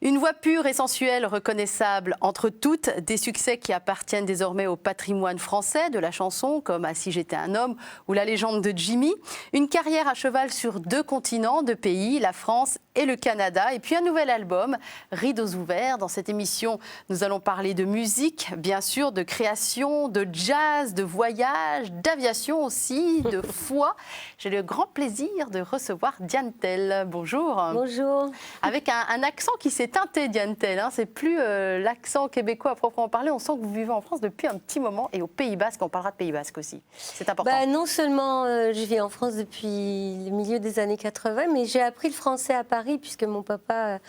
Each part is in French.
Une voix pure et sensuelle, reconnaissable entre toutes, des succès qui appartiennent désormais au patrimoine français de la chanson, comme « Ah si j'étais un homme » ou la légende de Jimmy. Une carrière à cheval sur 2 continents, 2 pays, la France et le Canada. Et puis un nouvel album, Rideaux ouverts. Dans cette émission, nous allons parler de musique, bien sûr, de création, de jazz, de voyage, d'aviation aussi, de foi. J'ai le grand plaisir de recevoir Diane Tell. Bonjour. Bonjour. Avec un accent qui s'est teinté, Diane Tell. Hein. C'est plus l'accent québécois à proprement parler. On sent que vous vivez en France depuis un petit moment et au Pays Basque. On parlera de Pays Basque aussi. C'est important. Non seulement je vis en France depuis le milieu des années 80, mais j'ai appris le français à Paris puisque mon papa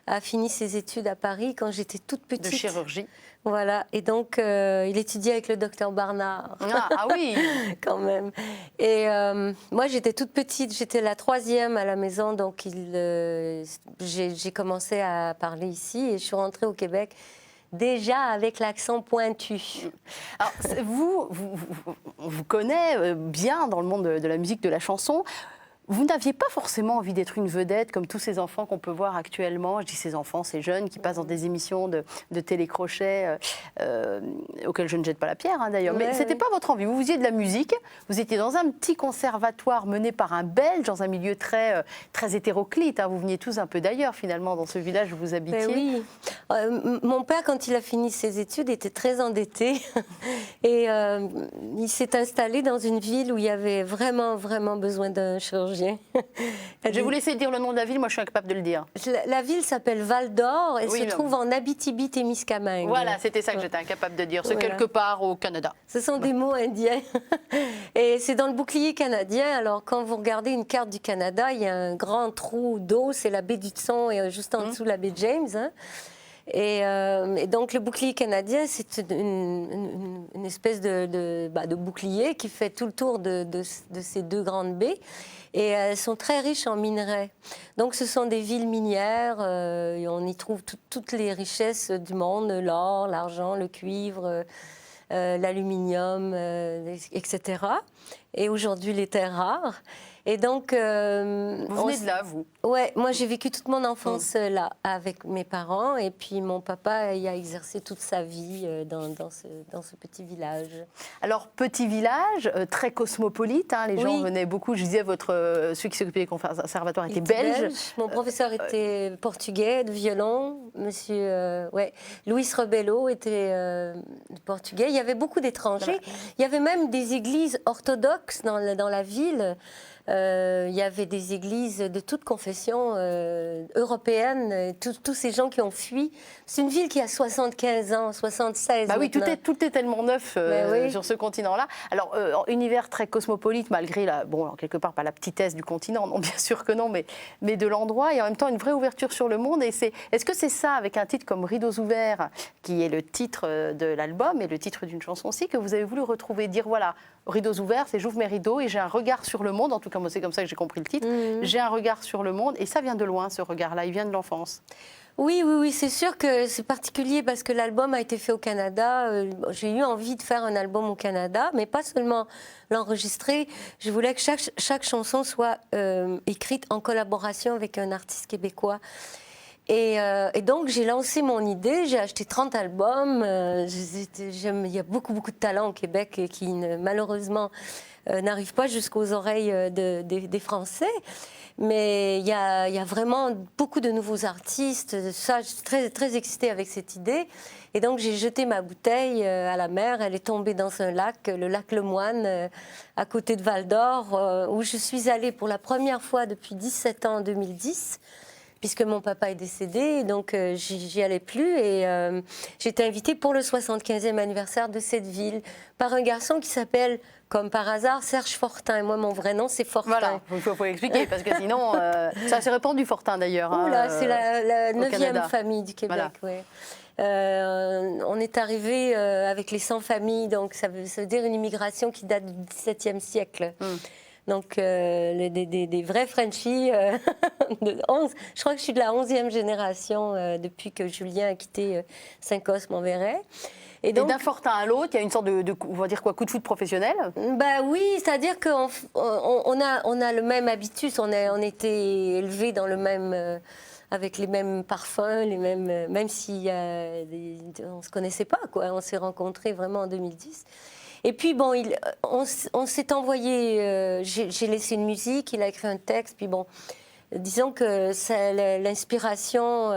a fini ses études à Paris quand j'étais toute petite. De chirurgie. Voilà, et donc il étudiait avec le docteur Barnard. Ah oui. Quand même. Et moi j'étais toute petite, j'étais la 3e à la maison, donc j'ai commencé à parler ici et je suis rentrée au Québec déjà avec l'accent pointu. Alors on vous connaît bien dans le monde de la musique, de la chanson. Vous n'aviez pas forcément envie d'être une vedette comme tous ces enfants qu'on peut voir actuellement. Je dis ces enfants, ces jeunes qui passent dans des émissions de télécrochet auxquelles je ne jette pas la pierre d'ailleurs. Mais ce n'était pas votre envie. Vous faisiez de la musique, vous étiez dans un petit conservatoire mené par un Belge, dans un milieu très hétéroclite. Vous veniez tous un peu d'ailleurs finalement dans ce village où vous habitiez. Oui. Mon père, quand il a fini ses études, était très endetté. Et il s'est installé dans une ville où il y avait vraiment besoin d'un chirurgien. Je vais vous laisser dire le nom de la ville, moi je suis incapable de le dire. La ville s'appelle Val-d'Or, elle se trouve en Abitibi-Témiscamingue. Voilà, c'était ça que j'étais incapable de dire, c'est quelque part au Canada. Ce sont des mots indiens. Et c'est dans le bouclier canadien, alors quand vous regardez une carte du Canada, il y a un grand trou d'eau, c'est la baie d'Hudson et juste en dessous la baie James. Et donc le bouclier canadien, c'est une espèce de bouclier qui fait tout le tour de ces 2 grandes baies. Et elles sont très riches en minerais. Donc ce sont des villes minières, et on y trouve toutes les richesses du monde, l'or, l'argent, le cuivre, l'aluminium, etc. Et aujourd'hui les terres rares. Et donc, vous venez de là, vous? Ouais, moi j'ai vécu toute mon enfance là, avec mes parents, et puis mon papa y a exercé toute sa vie dans ce petit village. Alors, petit village, très cosmopolite, les gens venaient beaucoup. Je disais, ceux qui s'occupaient des conservatoires étaient belges. Mon professeur était portugais, de violon. Monsieur Luis Rebelo était portugais. Il y avait beaucoup d'étrangers. Il y avait même des églises orthodoxes dans la ville. Il y avait des églises de toutes confessions européennes, tous ces gens qui ont fui. C'est une ville qui a 75 ans, 76 ans. Oui, tout est tellement neuf sur ce continent-là. Alors, univers très cosmopolite, malgré, quelque part, pas la petitesse du continent, non, bien sûr que non, mais de l'endroit, et en même temps une vraie ouverture sur le monde. Est-ce que c'est ça, avec un titre comme Rideaux ouverts, qui est le titre de l'album et le titre d'une chanson aussi, que vous avez voulu retrouver, dire voilà, Rideaux ouverts, c'est j'ouvre mes rideaux et j'ai un regard sur le monde, en tout cas moi c'est comme ça que j'ai compris le titre, j'ai un regard sur le monde, et ça vient de loin ce regard-là, il vient de l'enfance. Oui, c'est sûr que c'est particulier parce que l'album a été fait au Canada. J'ai eu envie de faire un album au Canada, mais pas seulement l'enregistrer. Je voulais que chaque chanson soit écrite en collaboration avec un artiste québécois. Et donc, j'ai lancé mon idée, j'ai acheté 30 albums. Il y a beaucoup de talents au Québec qui, malheureusement, n'arrivent pas jusqu'aux oreilles des Français. Mais il y a vraiment beaucoup de nouveaux artistes. Ça, je suis très excitée avec cette idée. Et donc, j'ai jeté ma bouteille à la mer. Elle est tombée dans un lac, le lac Lemoine, à côté de Val-d'Or, où je suis allée pour la première fois depuis 17 ans en 2010. Puisque mon papa est décédé, donc j'y allais plus. Et j'ai été invitée pour le 75e anniversaire de cette ville par un garçon qui s'appelle, comme par hasard, Serge Fortin. Et moi, mon vrai nom, c'est Fortin. Voilà, il faut expliquer, parce que sinon, ça s'est répandu, Fortin, d'ailleurs. C'est la 9e famille du Québec, on est arrivé avec les 100 familles, donc ça veut dire une immigration qui date du XVIIe siècle. Donc, des vrais Frenchies, je crois que je suis de la 11e génération depuis que Julien a quitté Saint-Cosme-en-Verret. Et d'un Fortin à l'autre, il y a une sorte on va dire quoi, coup de foot professionnel? Oui, c'est-à-dire qu'on a le même habitus, on était élevés dans le même... avec les mêmes parfums, les mêmes, même si on ne se connaissait pas, quoi. On s'est rencontrés vraiment en 2010. Et puis, bon, on s'est envoyé, j'ai laissé une musique, il a écrit un texte, puis bon, disons que l'inspiration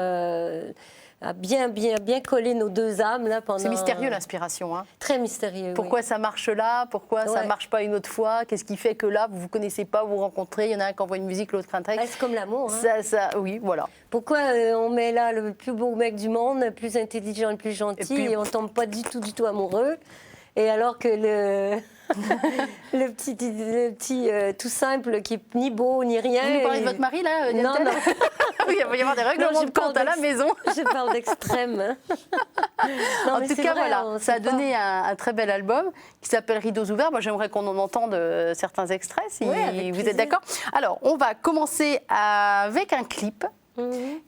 a bien collé nos deux âmes là pendant. C'est mystérieux l'inspiration, hein. Très mystérieux. Pourquoi ça marche là? Pourquoi ça marche pas une autre fois? Qu'est-ce qui fait que là vous vous connaissez pas, vous vous rencontrez? Il y en a un qui envoie une musique, l'autre un texte. C'est comme l'amour. Hein. Oui, voilà. Pourquoi on met là le plus beau mec du monde, le plus intelligent, le plus gentil, et on tombe pas du tout amoureux? Et alors que le petit tout simple qui est ni beau ni rien. Vous nous parlez de votre mari là? Non. Oui, il va y avoir des règlements de compte à la maison. Je parle d'extrême. En tout cas, vrai, voilà, ça a donné un très bel album qui s'appelle Rideaux ouverts. Moi, j'aimerais qu'on en entende certains extraits, si vous êtes d'accord. Alors, on va commencer avec un clip.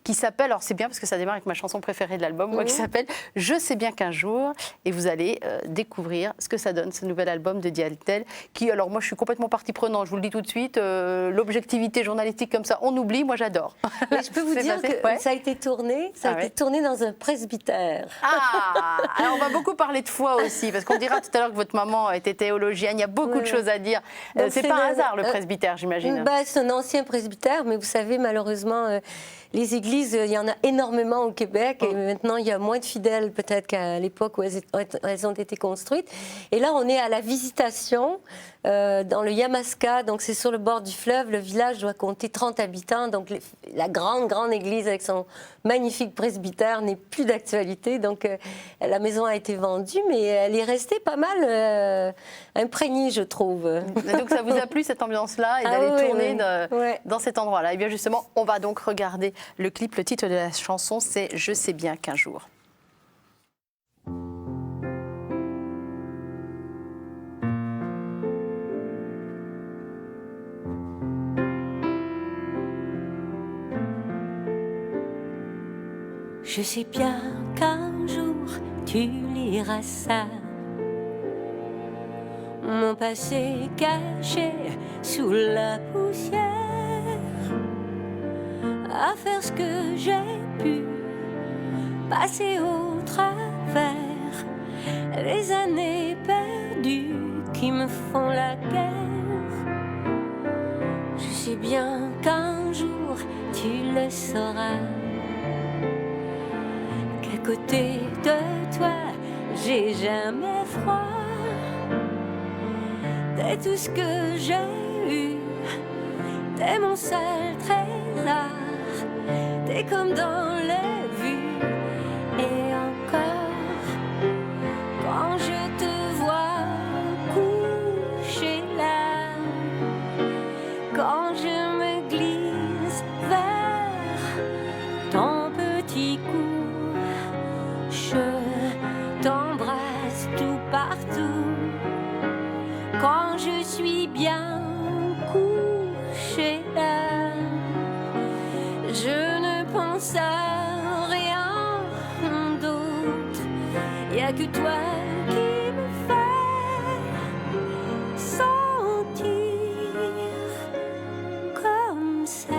Qui s'appelle, alors c'est bien parce que ça démarre avec ma chanson préférée de l'album, moi, qui s'appelle Je sais bien qu'un jour, et vous allez découvrir ce que ça donne, ce nouvel album de Dialtel, qui, alors moi je suis complètement partie prenante, je vous le dis tout de suite, l'objectivité journalistique comme ça, on oublie, moi j'adore. Mais je peux vous dire que ça a été tourné, tourné dans un presbytère. Ah, alors on va beaucoup parler de foi aussi, parce qu'on dira tout à l'heure que votre maman était théologienne, il y a beaucoup de choses à dire. C'est pas un hasard le presbytère, j'imagine. C'est un ancien presbytère, mais vous savez, malheureusement, les églises, il y en a énormément au Québec, et maintenant il y a moins de fidèles peut-être qu'à l'époque où elles ont été construites. Et là, on est à la Visitation, dans le Yamaska, donc c'est sur le bord du fleuve. Le village doit compter 30 habitants, donc la grande église avec son magnifique presbytère n'est plus d'actualité. Donc la maison a été vendue, mais elle est restée pas mal imprégnée, je trouve. Donc ça vous a plu cette ambiance-là et d'aller tourner dans cet endroit-là? Et bien justement, on va donc regarder le clip. Le titre de la chanson, c'est Je sais bien qu'un jour. Je sais bien qu'un jour tu liras ça, mon passé caché sous la poussière, à faire ce que j'ai pu, passer au travers les années perdues qui me font la guerre. Je sais bien qu'un jour tu le sauras, qu'à côté de toi j'ai jamais froid. T'es tout ce que j'ai eu, t'es mon seul trésor. T'es comme dans les vues. Et encore, quand je te vois coucher là, quand je me glisse vers ton petit cou, je t'embrasse tout partout. Quand je suis bien couché là, je ne pense à rien d'autre. Y a que toi qui me fais sentir comme ça.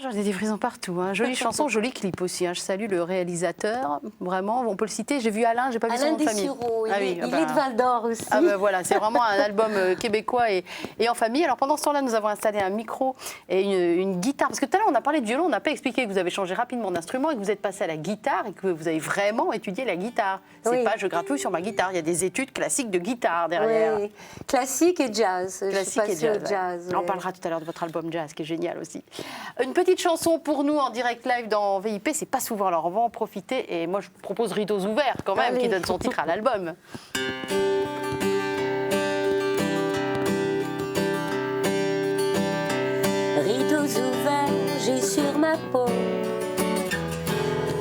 J'en ai des frissons partout. Hein. Jolie chanson, joli clip aussi. Hein. Je salue le réalisateur. Vraiment, on peut le citer. J'ai vu Alain, j'ai pas vu son nom de famille. Il est de Val d'Or aussi. Ah ben voilà, c'est vraiment un album québécois et en famille. Alors pendant ce temps-là, nous avons installé un micro et une guitare. Parce que tout à l'heure, on a parlé de violon, on n'a pas expliqué que vous avez changé rapidement d'instrument et que vous êtes passé à la guitare et que vous avez vraiment étudié la guitare. C'est pas je gratouille sur ma guitare. Il y a des études classiques de guitare derrière. Oui. Classique et jazz. Classique et jazz. On parlera tout à l'heure de votre album jazz, qui est génial aussi. Une petite chanson pour nous en direct live dans VIP, c'est pas souvent, alors on va en profiter. Et moi, je propose Rideaux ouverts quand même, qui donne son titre à l'album. Rideaux ouverts, j'ai sur ma peau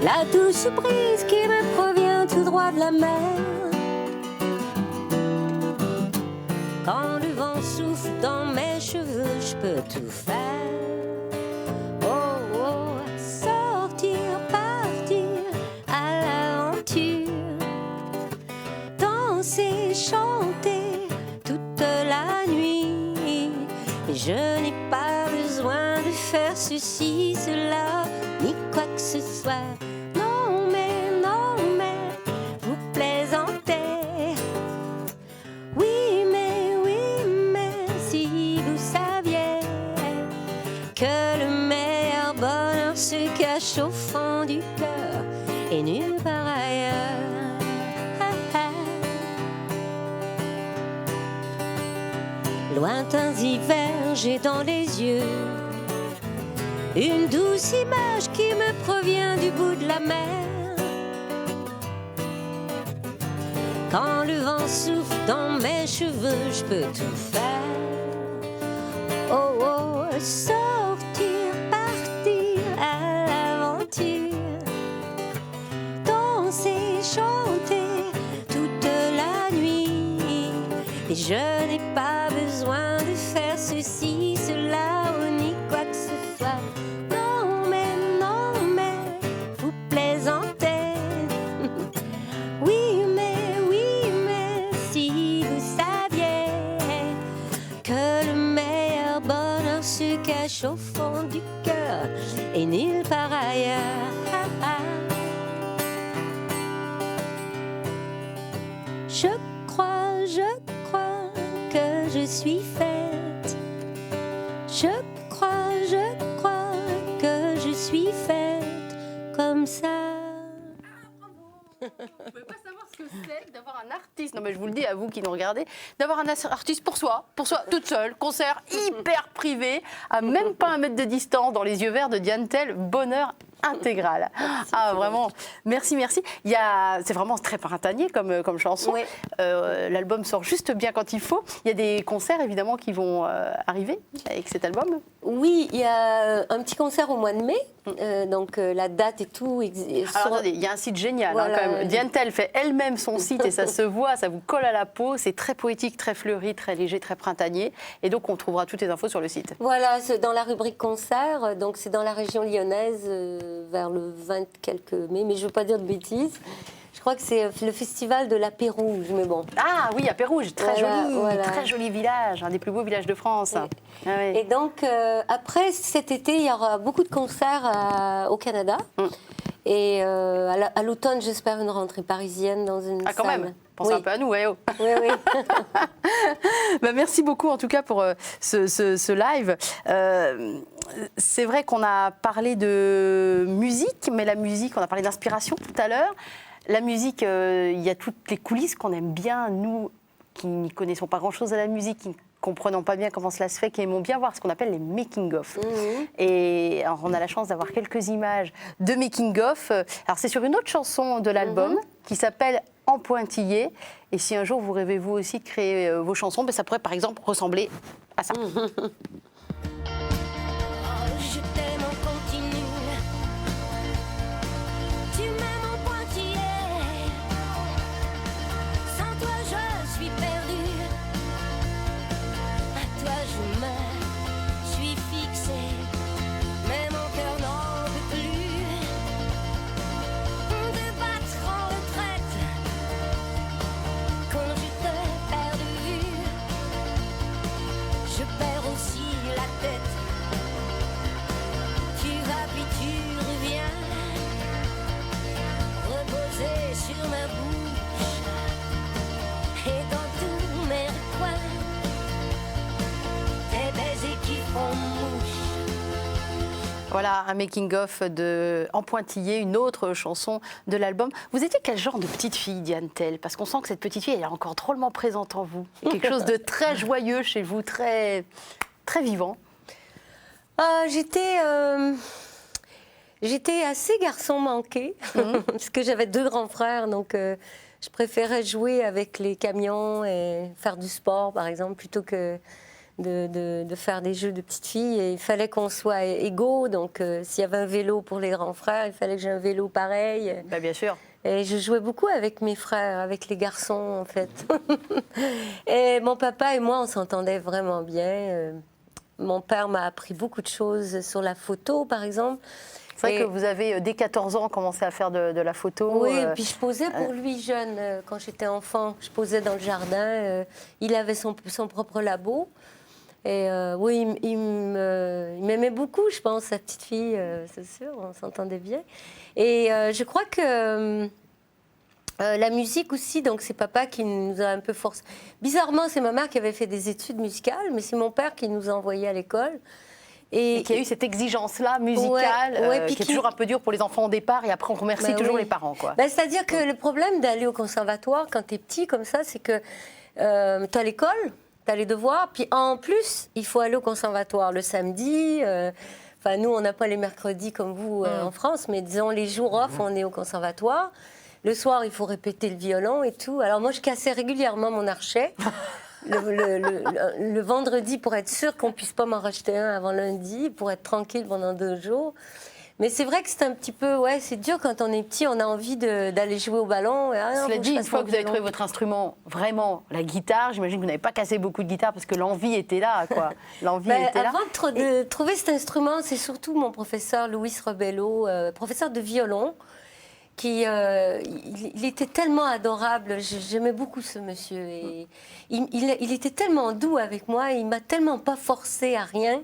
la douce brise qui me provient tout droit de la mer. Quand le vent souffle dans mes cheveux, je peux tout faire. Oh, oh, sortir, partir à l'aventure, danser, chanter toute la nuit. Et je n'ai pas besoin de faire ceci, cela, ni quoi que ce soit. Non, mais, vous plaisantez. Oui, mais, si vous saviez que le meilleur bonheur se cache au fond du cœur et nulle part ailleurs. Lointains hivers, j'ai dans les yeux une douce image qui me provient du bout de la mer. Quand le vent souffle dans mes cheveux, je peux tout faire. Oh, oh, sortir, partir à l'aventure, danser, chanter toute la nuit. Et je n'ai pas besoin de faire ceci, cela ou ni quoi que ce soit. Non, mais, vous plaisantez. Oui, mais, si vous saviez que le meilleur bonheur se cache au fond du cœur et nulle part ailleurs. Je crois que je suis faite. Je crois que je suis faite comme ça. Vous ne pouvez pas savoir ce que c'est d'avoir un artiste, non mais je vous le dis à vous qui nous regardez, d'avoir un artiste pour soi, toute seule, concert hyper privé, à même pas 1 mètre de distance, dans les yeux verts de Diane Tell, bonheur intégral. Ah vraiment, merci. C'est vraiment très printanier comme chanson. Oui. L'album sort juste bien quand il faut. Il y a des concerts évidemment qui vont arriver avec cet album. Oui, il y a un petit concert au mois de mai, donc la date et tout. Alors attendez, il y a un site génial Voilà, quand même. Diane Tell fait elle-même son site et ça se voit, ça vous colle à la peau. C'est très poétique, très fleuri, très léger, très printanier. Et donc on trouvera toutes les infos sur le site. Voilà, c'est dans la rubrique concert, donc c'est dans la région lyonnaise vers le 20 quelques mai, mais je ne veux pas dire de bêtises. Je crois que c'est le festival de la Pérouge, mais bon. Ah oui, à Pérouge, très joli village, un des plus beaux villages de France. Et, Ah oui. et donc, après, cet été, il y aura beaucoup de concerts au Canada. Et à l'automne, j'espère une rentrée parisienne dans une salle. Ah quand même, pensez un peu à nous, ouais, oh. Oui. Bah, merci beaucoup en tout cas pour ce live. C'est vrai qu'on a parlé de musique, mais la musique, on a parlé d'inspiration tout à l'heure. La musique, il y a toutes les coulisses qu'on aime bien, nous qui n'y connaissons pas grand-chose à la musique, qui ne comprenons pas bien comment cela se fait, qui aimons bien voir ce qu'on appelle les making-of. Et alors, on a la chance d'avoir quelques images de making-of. Alors c'est sur une autre chanson de l'album qui s'appelle En pointillé. Et si un jour vous rêvez vous aussi de créer vos chansons, ben ça pourrait par exemple ressembler à ça. Je t'aime en continu. Tu m'aimes en pointillé. Sans toi je suis perdue. À toi je me suis fixée. Mais mon cœur n'en peut plus de battre en retraite. Quand je te perds de vue, je perds aussi la tête. Tu vas puis tu reviens, reposer sur ma bouche. Et dans tous mes recoins, tes baisers qui font mouche. Voilà, un making-of de En pointillé, une autre chanson de l'album. Vous étiez quel genre de petite fille, Diane Tell? Parce qu'on sent que cette petite fille, elle est encore drôlement présente en vous. Il y a quelque chose de très joyeux chez vous, très, très vivant. J'étais assez garçon manqué, parce que j'avais 2 grands frères, donc je préférais jouer avec les camions et faire du sport, par exemple, plutôt que de faire des jeux de petites filles. Et il fallait qu'on soit égaux, donc s'il y avait un vélo pour les grands frères, il fallait que j'ai un vélo pareil. Bah, bien sûr. Et je jouais beaucoup avec mes frères, avec les garçons, en fait. Et mon papa et moi, on s'entendait vraiment bien. Mon père m'a appris beaucoup de choses sur la photo, par exemple. C'est vrai que vous avez, dès 14 ans, commencé à faire de la photo. Oui, et puis je posais pour lui jeune, quand j'étais enfant. Je posais dans le jardin. Il avait son propre labo. Et oui, il m'aimait beaucoup, je pense, sa petite fille, c'est sûr, on s'entendait bien. Et je crois que la musique aussi, donc c'est papa qui nous a un peu forcé. Bizarrement, c'est ma mère qui avait fait des études musicales, mais c'est mon père qui nous a envoyés à l'école. Et qui a eu cette exigence-là musicale, qui est toujours un peu dure pour les enfants au départ, et après on remercie toujours les parents, quoi. C'est-à-dire que le problème d'aller au conservatoire quand tu es petit comme ça, c'est que tu as l'école, tu as les devoirs, puis en plus, il faut aller au conservatoire le samedi. Enfin, nous, on n'a pas les mercredis comme vous en France, mais disons les jours off, on est au conservatoire. Le soir, il faut répéter le violon et tout. Alors moi, je cassais régulièrement mon archet. Le vendredi, pour être sûr qu'on ne puisse pas m'en racheter un avant lundi, pour être tranquille pendant 2 jours. Mais c'est vrai que c'est un petit peu... Ouais, c'est dur quand on est petit, on a envie d'aller jouer au ballon. Cela dit, une fois que vous avez trouvé votre instrument, vraiment, la guitare, j'imagine que vous n'avez pas cassé beaucoup de guitares parce que l'envie était là, quoi. L'envie était là. Avant de trouver cet instrument, c'est surtout mon professeur Louis Rebello, professeur de violon, il était tellement adorable, j'aimais beaucoup ce monsieur. Et il était tellement doux avec moi, il m'a tellement pas forcé à rien.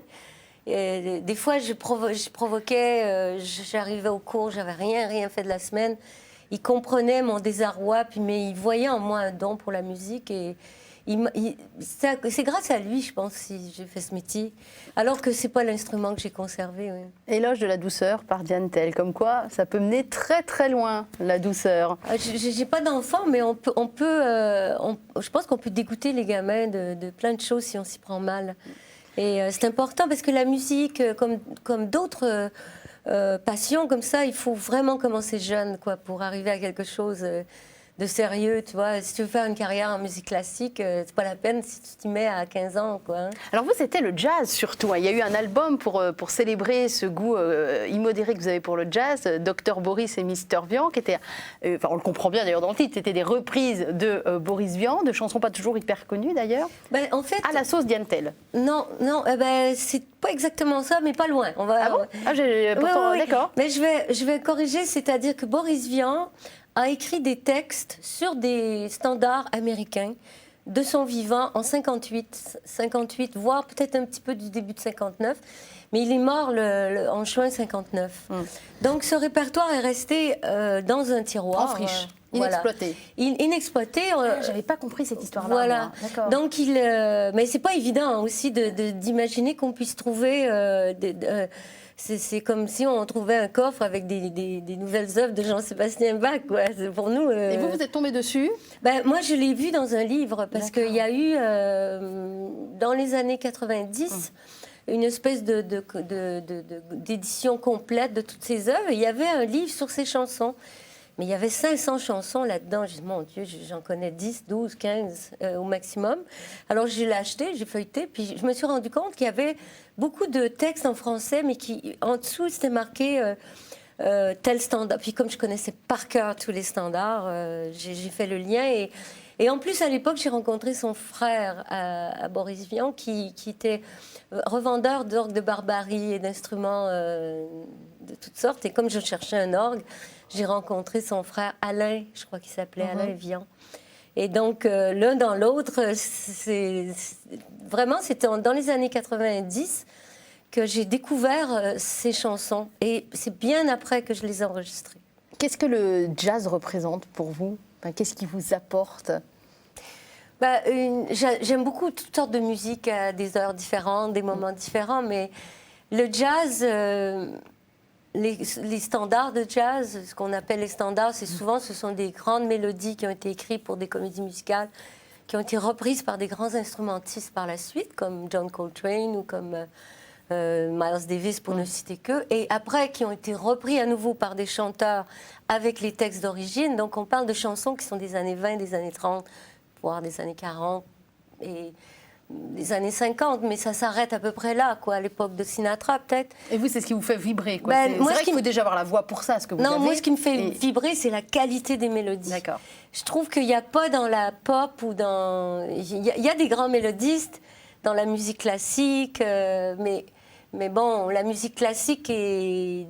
Et des fois, je provoquais, j'arrivais au cours, j'avais rien fait de la semaine. Il comprenait mon désarroi, mais il voyait en moi un don pour la musique. Et c'est grâce à lui, je pense, si j'ai fait ce métier. Alors que c'est pas l'instrument que j'ai conservé. Oui. Éloge de la douceur par Diane Tell, comme quoi ça peut mener très très loin, la douceur. J'ai pas d'enfant, mais je pense qu'on peut dégoûter les gamins de plein de choses si on s'y prend mal. Et c'est important parce que la musique, comme d'autres passions comme ça, il faut vraiment commencer jeune, quoi, pour arriver à quelque chose de sérieux, tu vois. Si tu veux faire une carrière en musique classique, c'est pas la peine si tu t'y mets à 15 ans, quoi. Hein. Alors vous, c'était le jazz surtout. Il y a eu un album pour célébrer ce goût immodéré que vous avez pour le jazz, Dr Boris et Mister Vian, qui était, on le comprend bien d'ailleurs dans le titre, c'était des reprises de Boris Vian, de chansons pas toujours hyper connues d'ailleurs, en fait, à la sauce Diane Tell. Non, c'est pas exactement ça, mais pas loin. Ah bon oui. D'accord. Mais je vais corriger, c'est-à-dire que Boris Vian a écrit des textes sur des standards américains de son vivant en 58, voire peut-être un petit peu du début de 59, mais il est mort en juin 59. Donc ce répertoire est resté dans un tiroir. En friche. Inexploité. Inexploité. J'avais pas compris cette histoire-là. Voilà. Donc mais c'est pas évident aussi d'imaginer qu'on puisse trouver c'est comme si on trouvait un coffre avec des nouvelles œuvres de Jean-Sébastien Bach, quoi. Pour nous. Et vous êtes tombé dessus? Moi, je l'ai vu dans un livre parce qu'il y a eu dans les années 90. Une espèce d'édition complète de toutes ses œuvres. Il y avait un livre sur ses chansons. Mais il y avait 500 chansons là-dedans. J'ai dit, mon Dieu, j'en connais 10, 12, 15 au maximum. Alors, je l'ai acheté, j'ai feuilleté, puis je me suis rendu compte qu'il y avait beaucoup de textes en français, mais en dessous, c'était marqué tel standard. Puis comme je connaissais par cœur tous les standards, j'ai fait le lien. Et en plus, à l'époque, j'ai rencontré son frère à Boris Vian, qui était revendeur d'orgues de barbarie et d'instruments de toutes sortes. Et comme je cherchais un orgue, j'ai rencontré son frère Alain, je crois qu'il s'appelait Alain Vian. Et donc, l'un dans l'autre, vraiment, c'était dans les années 90 que j'ai découvert ces chansons. Et c'est bien après que je les ai enregistrées. Qu'est-ce que le jazz représente pour vous? Qu'est-ce qui vous apporte? J'aime beaucoup toutes sortes de musique à des heures différentes, des moments différents, mais le jazz... Les standards de jazz, ce qu'on appelle les standards, ce sont des grandes mélodies qui ont été écrites pour des comédies musicales, qui ont été reprises par des grands instrumentistes par la suite, comme John Coltrane ou comme Miles Davis, pour ne citer qu'eux, et après qui ont été repris à nouveau par des chanteurs avec les textes d'origine. Donc on parle de chansons qui sont des années 20, des années 30, voire des années 40 et des années 50, mais ça s'arrête à peu près là, quoi, à l'époque de Sinatra, peut-être. Et vous, c'est ce qui vous fait vibrer, quoi. C'est vrai qu'il faut déjà avoir la voix pour ça, ce que vous avez. Non, moi, ce qui me fait vibrer, c'est la qualité des mélodies. D'accord. Je trouve qu'il n'y a pas dans la pop ou dans... Il y a des grands mélodistes dans la musique classique, mais bon, la musique classique est...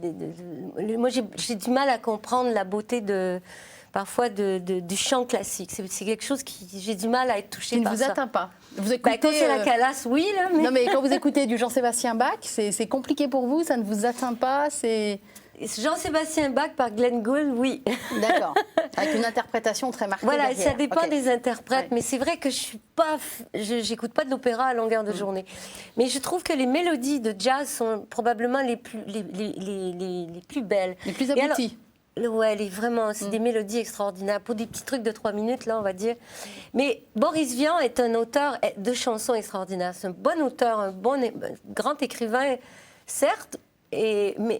Moi, j'ai du mal à comprendre la beauté de... parfois du chant classique. C'est quelque chose j'ai du mal à être touchée par ça. Qui ne vous atteint pas. Vous écoutez, quand c'est la calasse, oui. Là, mais... Non, mais quand vous écoutez du Jean-Sébastien Bach, c'est compliqué pour vous, ça ne vous atteint pas, Jean-Sébastien Bach par Glenn Gould, oui. D'accord, avec une interprétation très marquée. Voilà, derrière. ça dépend des interprètes, Ouais. mais c'est vrai que j'écoute pas de l'opéra à longueur de journée. Mais je trouve que les mélodies de jazz sont probablement les plus belles. Les plus abouties. Ouais, vraiment, c'est des mélodies extraordinaires. Pour des petits trucs de 3 minutes, là, on va dire. Mais Boris Vian est un auteur de chansons extraordinaires. C'est un bon auteur, un grand écrivain, certes, mais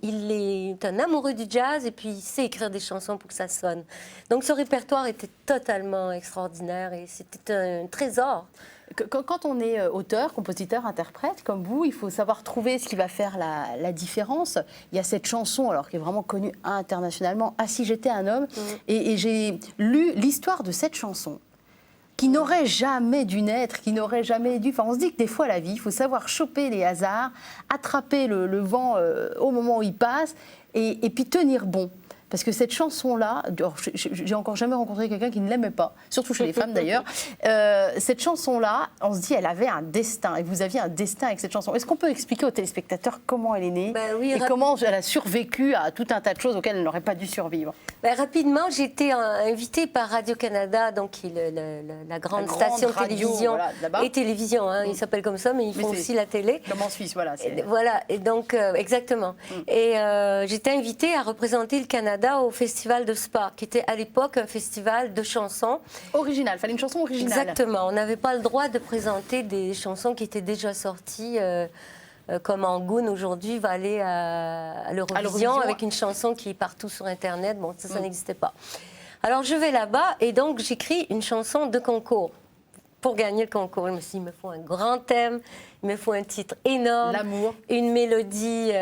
il est un amoureux du jazz et puis il sait écrire des chansons pour que ça sonne. Donc ce répertoire était totalement extraordinaire et c'était un trésor. Quand on est auteur, compositeur, interprète, comme vous, il faut savoir trouver ce qui va faire la différence. Il y a cette chanson, alors qui est vraiment connue internationalement, « Ah si j'étais un homme », et j'ai lu l'histoire de cette chanson, qui n'aurait jamais dû naître, qui n'aurait jamais dû... Enfin, on se dit que des fois, la vie, il faut savoir choper les hasards, attraper le vent au moment où il passe, et puis tenir bon. Parce que cette chanson-là, j'ai encore jamais rencontré quelqu'un qui ne l'aimait pas, surtout chez les femmes d'ailleurs. Cette chanson-là, on se dit, elle avait un destin, et vous aviez un destin avec cette chanson. Est-ce qu'on peut expliquer aux téléspectateurs comment elle est née et comment elle a survécu à tout un tas de choses auxquelles elle n'aurait pas dû survivre? Rapidement, j'ai été invitée par Radio-Canada, donc qui est la grande station de télévision, voilà, et télévision, hein, il s'appelle comme ça, mais ils font aussi la télé. Comme en Suisse, voilà. Voilà, et donc, exactement. Et j'étais invitée à représenter le Canada au Festival de Spa, qui était à l'époque un festival de chansons. Original, il fallait une chanson originale. Exactement, on n'avait pas le droit de présenter des chansons qui étaient déjà sorties, comme Angoune aujourd'hui va aller à l'Eurovision avec une chanson qui est partout sur Internet. Bon, ça n'existait pas. Alors je vais là-bas et donc j'écris une chanson de concours. Pour gagner le concours, je me suis dit, il me faut un grand thème, il me faut un titre énorme. L'amour. Une mélodie.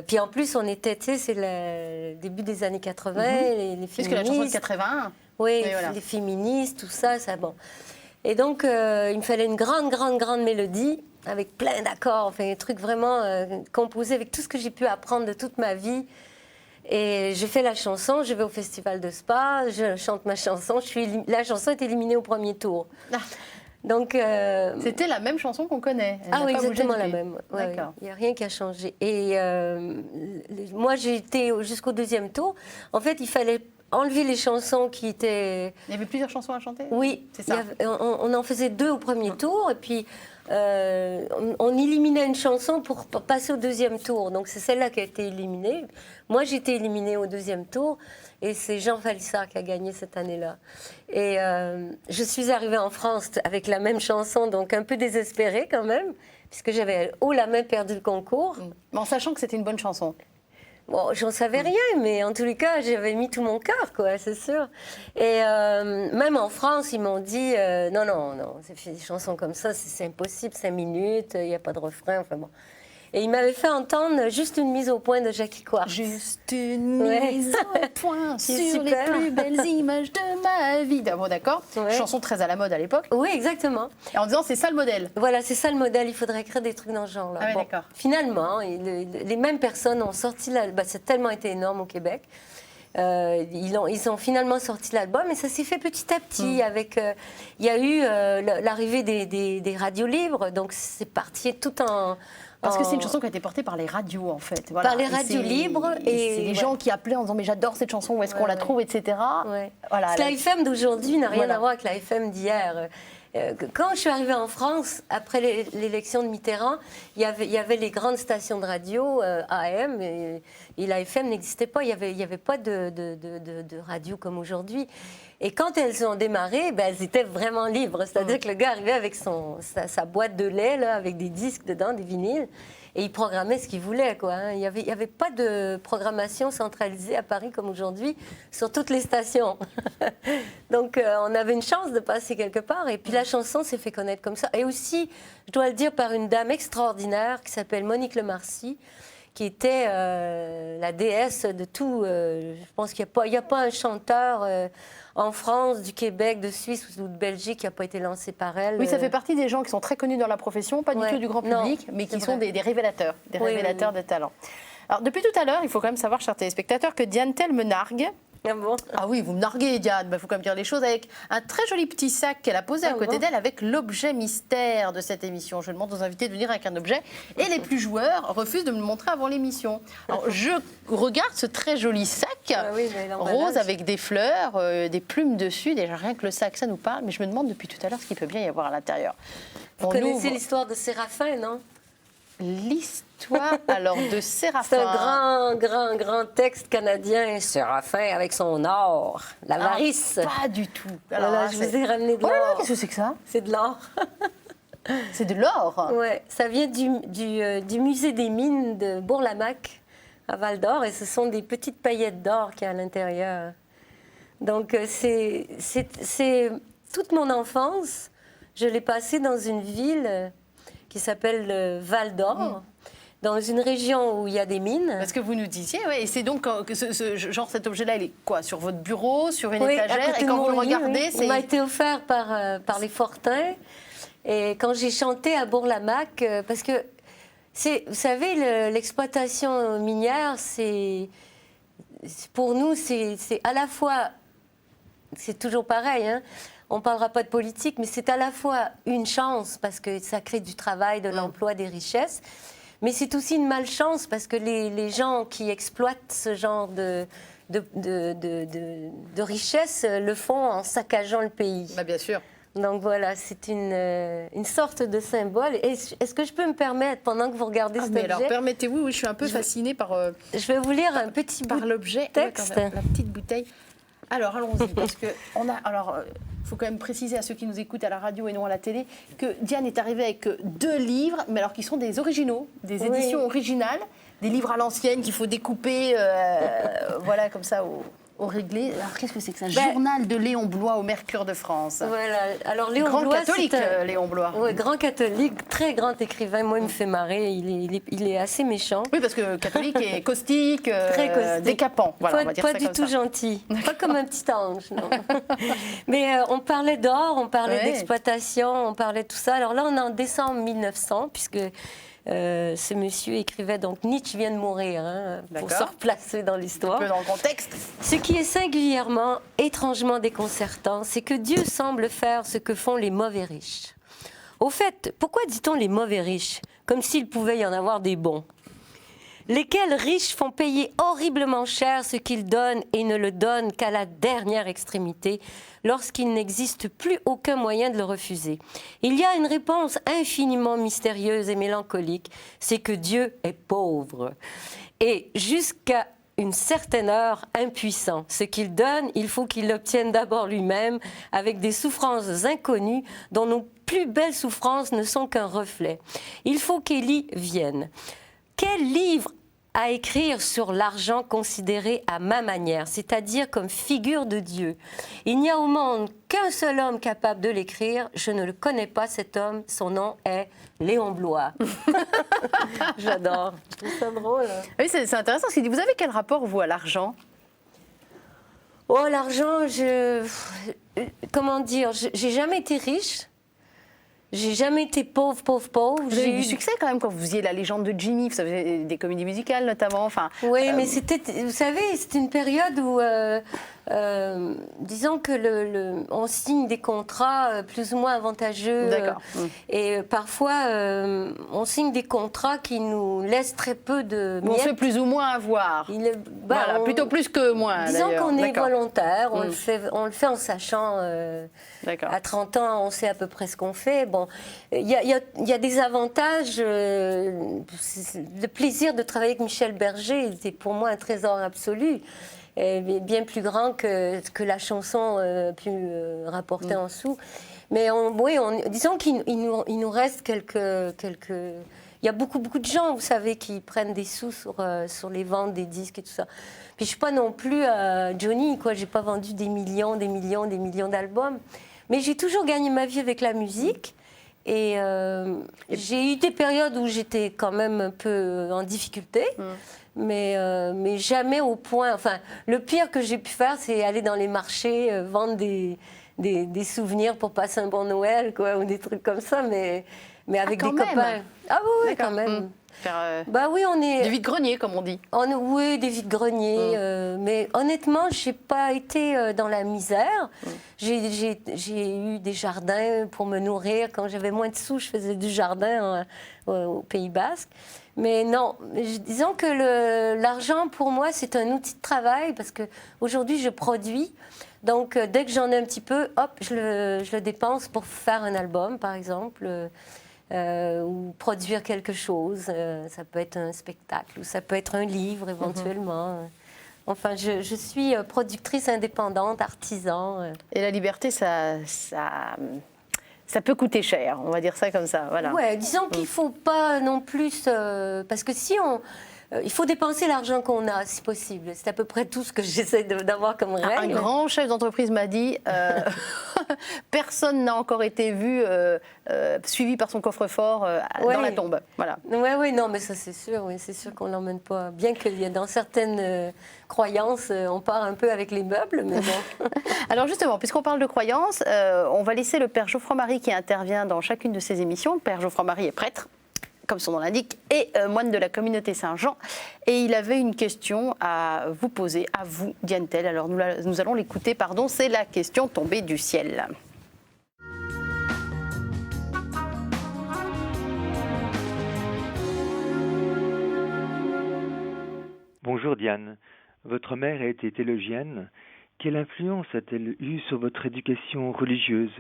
Puis en plus, on était, tu sais, c'est le début des années 80, les féministes. Puisque la chanson de 81. Oui, voilà. Les féministes, tout ça, ça, bon. Et donc, il me fallait une grande mélodie, avec plein d'accords, enfin, un truc vraiment composé avec tout ce que j'ai pu apprendre de toute ma vie. Et je fais la chanson, je vais au Festival de Spa, je chante ma chanson, la chanson est éliminée au premier tour. Ah. Donc, c'était la même chanson qu'on connaît. Ah oui, exactement la même. Ouais, D'accord. il n'y a rien qui a changé. Et moi, j'ai été jusqu'au deuxième tour. En fait, il fallait enlever les chansons qui étaient... Il y avait plusieurs chansons à chanter? Oui, c'est ça. On en faisait 2 au premier tour. Et puis, on éliminait une chanson pour passer au deuxième tour. Donc, c'est celle-là qui a été éliminée. Moi, j'ai été éliminée au deuxième tour. Et c'est Jean Falissard qui a gagné cette année-là. Et je suis arrivée en France avec la même chanson, donc un peu désespérée quand même, puisque j'avais haut la main perdu le concours. Mais en sachant que c'était une bonne chanson. Bon, j'en savais rien, mais en tous les cas, j'avais mis tout mon cœur, quoi, c'est sûr. Et même en France, ils m'ont dit non, c'est des chansons comme ça, c'est impossible, 5 minutes, il n'y a pas de refrain, enfin bon. Et il m'avait fait entendre juste une mise au point de Jackie Quartz. Juste une mise au point sur les plus belles images de ma vie. Bon, d'accord. Ouais. Chanson très à la mode à l'époque. Oui, exactement. Et en disant, c'est ça le modèle. Voilà, c'est ça le modèle. Il faudrait écrire des trucs dans ce genre-là. Ah ouais, d'accord. Finalement, les mêmes personnes ont sorti l'album. Ça a tellement été énorme au Québec. Ils ont finalement sorti l'album, et ça s'est fait petit à petit. Il y a eu l'arrivée des radios libres, donc c'est parti tout en... Parce que c'est une chanson qui a été portée par les radios, en fait. Voilà. Par les radios libres. Et c'est les gens qui appelaient en disant, mais j'adore cette chanson, où est-ce qu'on la trouve, etc. Ouais. Voilà, la FM d'aujourd'hui n'a rien Voilà. à voir avec la FM d'hier. Quand je suis arrivée en France, après l'élection de Mitterrand, il y avait les grandes stations de radio, AM, et la FM n'existait pas. Il n'y avait pas de radio comme aujourd'hui. Et quand elles ont démarré, elles étaient vraiment libres. C'est-à-dire que le gars arrivait avec sa boîte de lait, là, avec des disques dedans, des vinyles, et il programmait ce qu'il voulait, quoi, hein. Il n'y avait pas de programmation centralisée à Paris comme aujourd'hui sur toutes les stations. Donc, on avait une chance de passer quelque part. Et puis, la chanson s'est fait connaître comme ça. Et aussi, je dois le dire, par une dame extraordinaire qui s'appelle Monique Lemarcy, qui était la déesse de tout. Je pense qu'il n'y a pas un chanteur en France, du Québec, de Suisse ou de Belgique qui n'a pas été lancé par elle. Oui, ça fait partie des gens qui sont très connus dans la profession, pas du tout du grand public, mais qui sont des révélateurs, révélateurs de talent. Alors, depuis tout à l'heure, il faut quand même savoir, chers téléspectateurs, que Diane Telmenargue Ah bon? Ah oui, vous me narguez, Diane. Il faut quand même dire les choses, avec un très joli petit sac qu'elle a posé à côté d'elle avec l'objet mystère de cette émission. Je demande aux invités de venir avec un objet et les plus joueurs refusent de me le montrer avant l'émission. Alors, je regarde ce très joli sac rose avec des fleurs, des plumes dessus. Déjà, rien que le sac, ça nous parle. Mais je me demande depuis tout à l'heure ce qu'il peut bien y avoir à l'intérieur. Vous connaissez l'histoire de Séraphin, non? L'histoire alors de Séraphin. C'est un grand texte canadien, Séraphin avec son or, l'avarice. Pas du tout. Alors, voilà, je vous ai ramené de l'or. Oh, qu'est-ce que c'est que ça? C'est de l'or. C'est de l'or? Ouais, ça vient du musée des mines de Bourg-Lamaque à Val-d'Or et ce sont des petites paillettes d'or qu'il y a à l'intérieur. Donc c'est toute mon enfance, je l'ai passée dans une ville qui s'appelle Val-d'Or, dans une région où il y a des mines. Parce que vous nous disiez, ouais, et c'est donc que cet objet-là, il est quoi? Sur votre bureau, sur une étagère? Et quand vous le regardez, il m'a été offert par les Fortins. Et quand j'ai chanté à Bourg-Lamaque, parce que, vous savez, l'exploitation minière, pour nous, c'est à la fois, c'est toujours pareil, hein, on ne parlera pas de politique, mais c'est à la fois une chance parce que ça crée du travail, de l'emploi, des richesses, mais c'est aussi une malchance parce que les gens qui exploitent ce genre de richesses le font en saccageant le pays. Bah, bien sûr. Donc voilà, c'est une sorte de symbole. Est-ce que je peux me permettre, pendant que vous regardez cet objet... Alors, permettez-vous, oui, je suis un peu fascinée par... je vais vous lire un petit bout de l'objet, texte. La petite bouteille. Alors, allons-y, parce que il faut quand même préciser à ceux qui nous écoutent à la radio et non à la télé que Diane est arrivée avec 2 livres, mais alors qui sont des originaux, des éditions originales, des livres à l'ancienne qu'il faut découper, voilà, comme ça, au réglé. Alors, qu'est-ce que c'est que ça? Journal de Léon Bloy au Mercure de France. Voilà. Alors, Léon grand Bloy, catholique, Léon Bloy. Oui, grand catholique, très grand écrivain. Moi, il me fait marrer. Il est assez méchant. Oui, parce que catholique et caustique, très caustique. Décapant. Voilà, pas du tout gentil. Pas comme un petit ange, non. Mais on parlait d'or, on parlait d'exploitation, on parlait de tout ça. Alors là, on est en décembre 1900, puisque... ce monsieur écrivait, donc Nietzsche vient de mourir, hein, pour se replacer dans l'histoire. Un peu dans le contexte. Ce qui est singulièrement, étrangement déconcertant, c'est que Dieu semble faire ce que font les mauvais riches. Au fait, pourquoi dit-on les mauvais riches? Comme s'il pouvait y en avoir des bons. Lesquels riches font payer horriblement cher ce qu'ils donnent et ne le donnent qu'à la dernière extrémité, lorsqu'il n'existe plus aucun moyen de le refuser. Il y a une réponse infiniment mystérieuse et mélancolique, c'est que Dieu est pauvre. Et jusqu'à une certaine heure, impuissant. Ce qu'il donne, il faut qu'il l'obtienne d'abord lui-même, avec des souffrances inconnues dont nos plus belles souffrances ne sont qu'un reflet. Il faut qu'Élie vienne. Quel livre à écrire sur l'argent considéré à ma manière, c'est-à-dire comme figure de Dieu? Il n'y a au monde qu'un seul homme capable de l'écrire. Je ne le connais pas, cet homme. Son nom est Léon Bloy. J'adore. Je trouve ça drôle. Oui, c'est intéressant parce qu'il dit, vous avez quel rapport, vous, à l'argent? Oh, l'argent, comment dire, j'ai jamais été riche. J'ai jamais été pauvre. Vous avez eu du succès quand même quand vous faisiez La Légende de Jimmy, vous savez, des comédies musicales notamment. Enfin, oui, mais c'était, vous savez, c'était une période où, disons que on signe des contrats plus ou moins avantageux. D'accord. Et parfois, on signe des contrats qui nous laissent très peu de miettes. On fait plus ou moins avoir. Voilà, plutôt plus que moins. Disons qu'on est volontaire, on le fait en sachant. À 30 ans, on sait à peu près ce qu'on fait. Bon, il y a des avantages. Le plaisir de travailler avec Michel Berger était pour moi un trésor absolu, bien plus grand que la chanson pu rapporter en sous. Mais disons qu'il nous reste quelques. Il y a beaucoup de gens, vous savez, qui prennent des sous sur les ventes des disques et tout ça. Puis je ne suis pas non plus Johnny, quoi. Je n'ai pas vendu des millions d'albums. Mais j'ai toujours gagné ma vie avec la musique. Et j'ai eu des périodes où j'étais quand même un peu en difficulté. Mais jamais au point... Enfin, le pire que j'ai pu faire, c'est aller dans les marchés, vendre des souvenirs pour passer un bon Noël, quoi, ou des trucs comme ça, mais avec des copains. Ah oui, quand même. Faire Bah oui, on est... du vide-grenier, comme on dit. Oui, des vides-greniers. Mais honnêtement, je n'ai pas été dans la misère. J'ai eu des jardins pour me nourrir. Quand j'avais moins de sous, je faisais du jardin au Pays Basque. Mais non, disons que l'argent, pour moi, c'est un outil de travail parce qu'aujourd'hui, je produis. Donc, dès que j'en ai un petit peu, hop, je le dépense pour faire un album, par exemple, ou produire quelque chose. Ça peut être un spectacle ou ça peut être un livre, éventuellement. Enfin, je suis productrice indépendante, artisan. Et la liberté, ça peut coûter cher, on va dire ça comme ça. Voilà. Ouais, disons qu'il ne faut pas non plus... parce que si on... il faut dépenser l'argent qu'on a, si possible. C'est à peu près tout ce que j'essaie d'avoir comme règle. Un grand chef d'entreprise m'a dit personne n'a encore été vu suivi par son coffre-fort dans la tombe. Voilà. Oui, non, mais ça c'est sûr. Oui, c'est sûr qu'on l'emmène pas. Bien qu'il y ait dans certaines croyances, on part un peu avec les meubles, mais bon. Alors justement, puisqu'on parle de croyances, on va laisser le père Geoffroy-Marie qui intervient dans chacune de ces émissions. Le père Geoffroy-Marie est prêtre, comme son nom l'indique, et moine de la communauté Saint-Jean. Et il avait une question à vous poser, à vous, Diane Tell. Alors nous allons l'écouter, pardon, c'est la question tombée du ciel. Bonjour Diane, votre mère a été théologienne. Quelle influence a-t-elle eue sur votre éducation religieuse?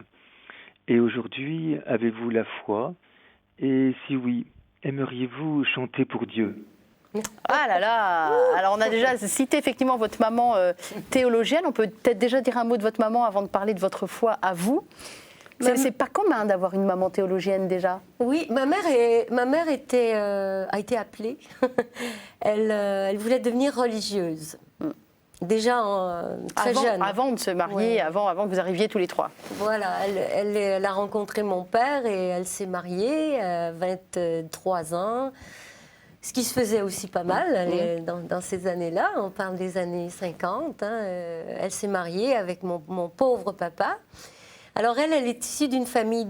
Et aujourd'hui, avez-vous la foi? Et si oui, aimeriez-vous chanter pour Dieu? Ah là là! Alors on a déjà cité effectivement votre maman théologienne. On peut peut-être déjà dire un mot de votre maman avant de parler de votre foi à vous. C'est pas commun d'avoir une maman théologienne déjà. Oui, ma mère a été appelée. Elle voulait devenir religieuse. Déjà très jeune. Avant de se marier, avant que vous arriviez tous les trois. Voilà, elle a rencontré mon père et elle s'est mariée à 23 ans. Ce qui se faisait aussi pas mal dans ces années-là. On parle des années 50. Elle s'est mariée avec mon pauvre papa. Alors elle est issue d'une famille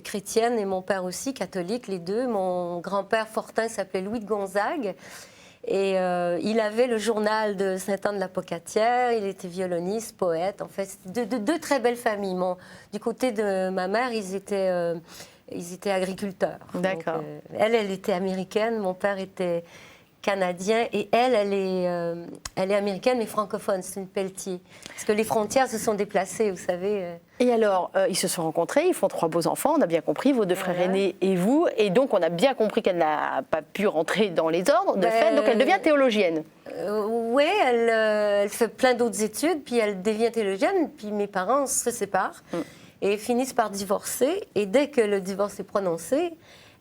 chrétienne et mon père aussi, catholique, les deux. Mon grand-père Fortin s'appelait Louis de Gonzague. Et il avait le journal de Saint-Anne de la Pocatière, il était violoniste, poète. En fait, deux très belles familles. Du côté de ma mère, ils étaient agriculteurs. D'accord. Donc, elle était américaine, mon père était canadien et elle est américaine mais francophone, c'est une Pelletier. Parce que les frontières se sont déplacées, vous savez. Et alors, ils se sont rencontrés, ils font 3 beaux enfants, on a bien compris, vos 2 frères aînés et vous. Et donc, on a bien compris qu'elle n'a pas pu rentrer dans les ordres, de fait, donc elle devient théologienne. Oui, elle fait plein d'autres études, puis elle devient théologienne, puis mes parents se séparent et finissent par divorcer. Et dès que le divorce est prononcé,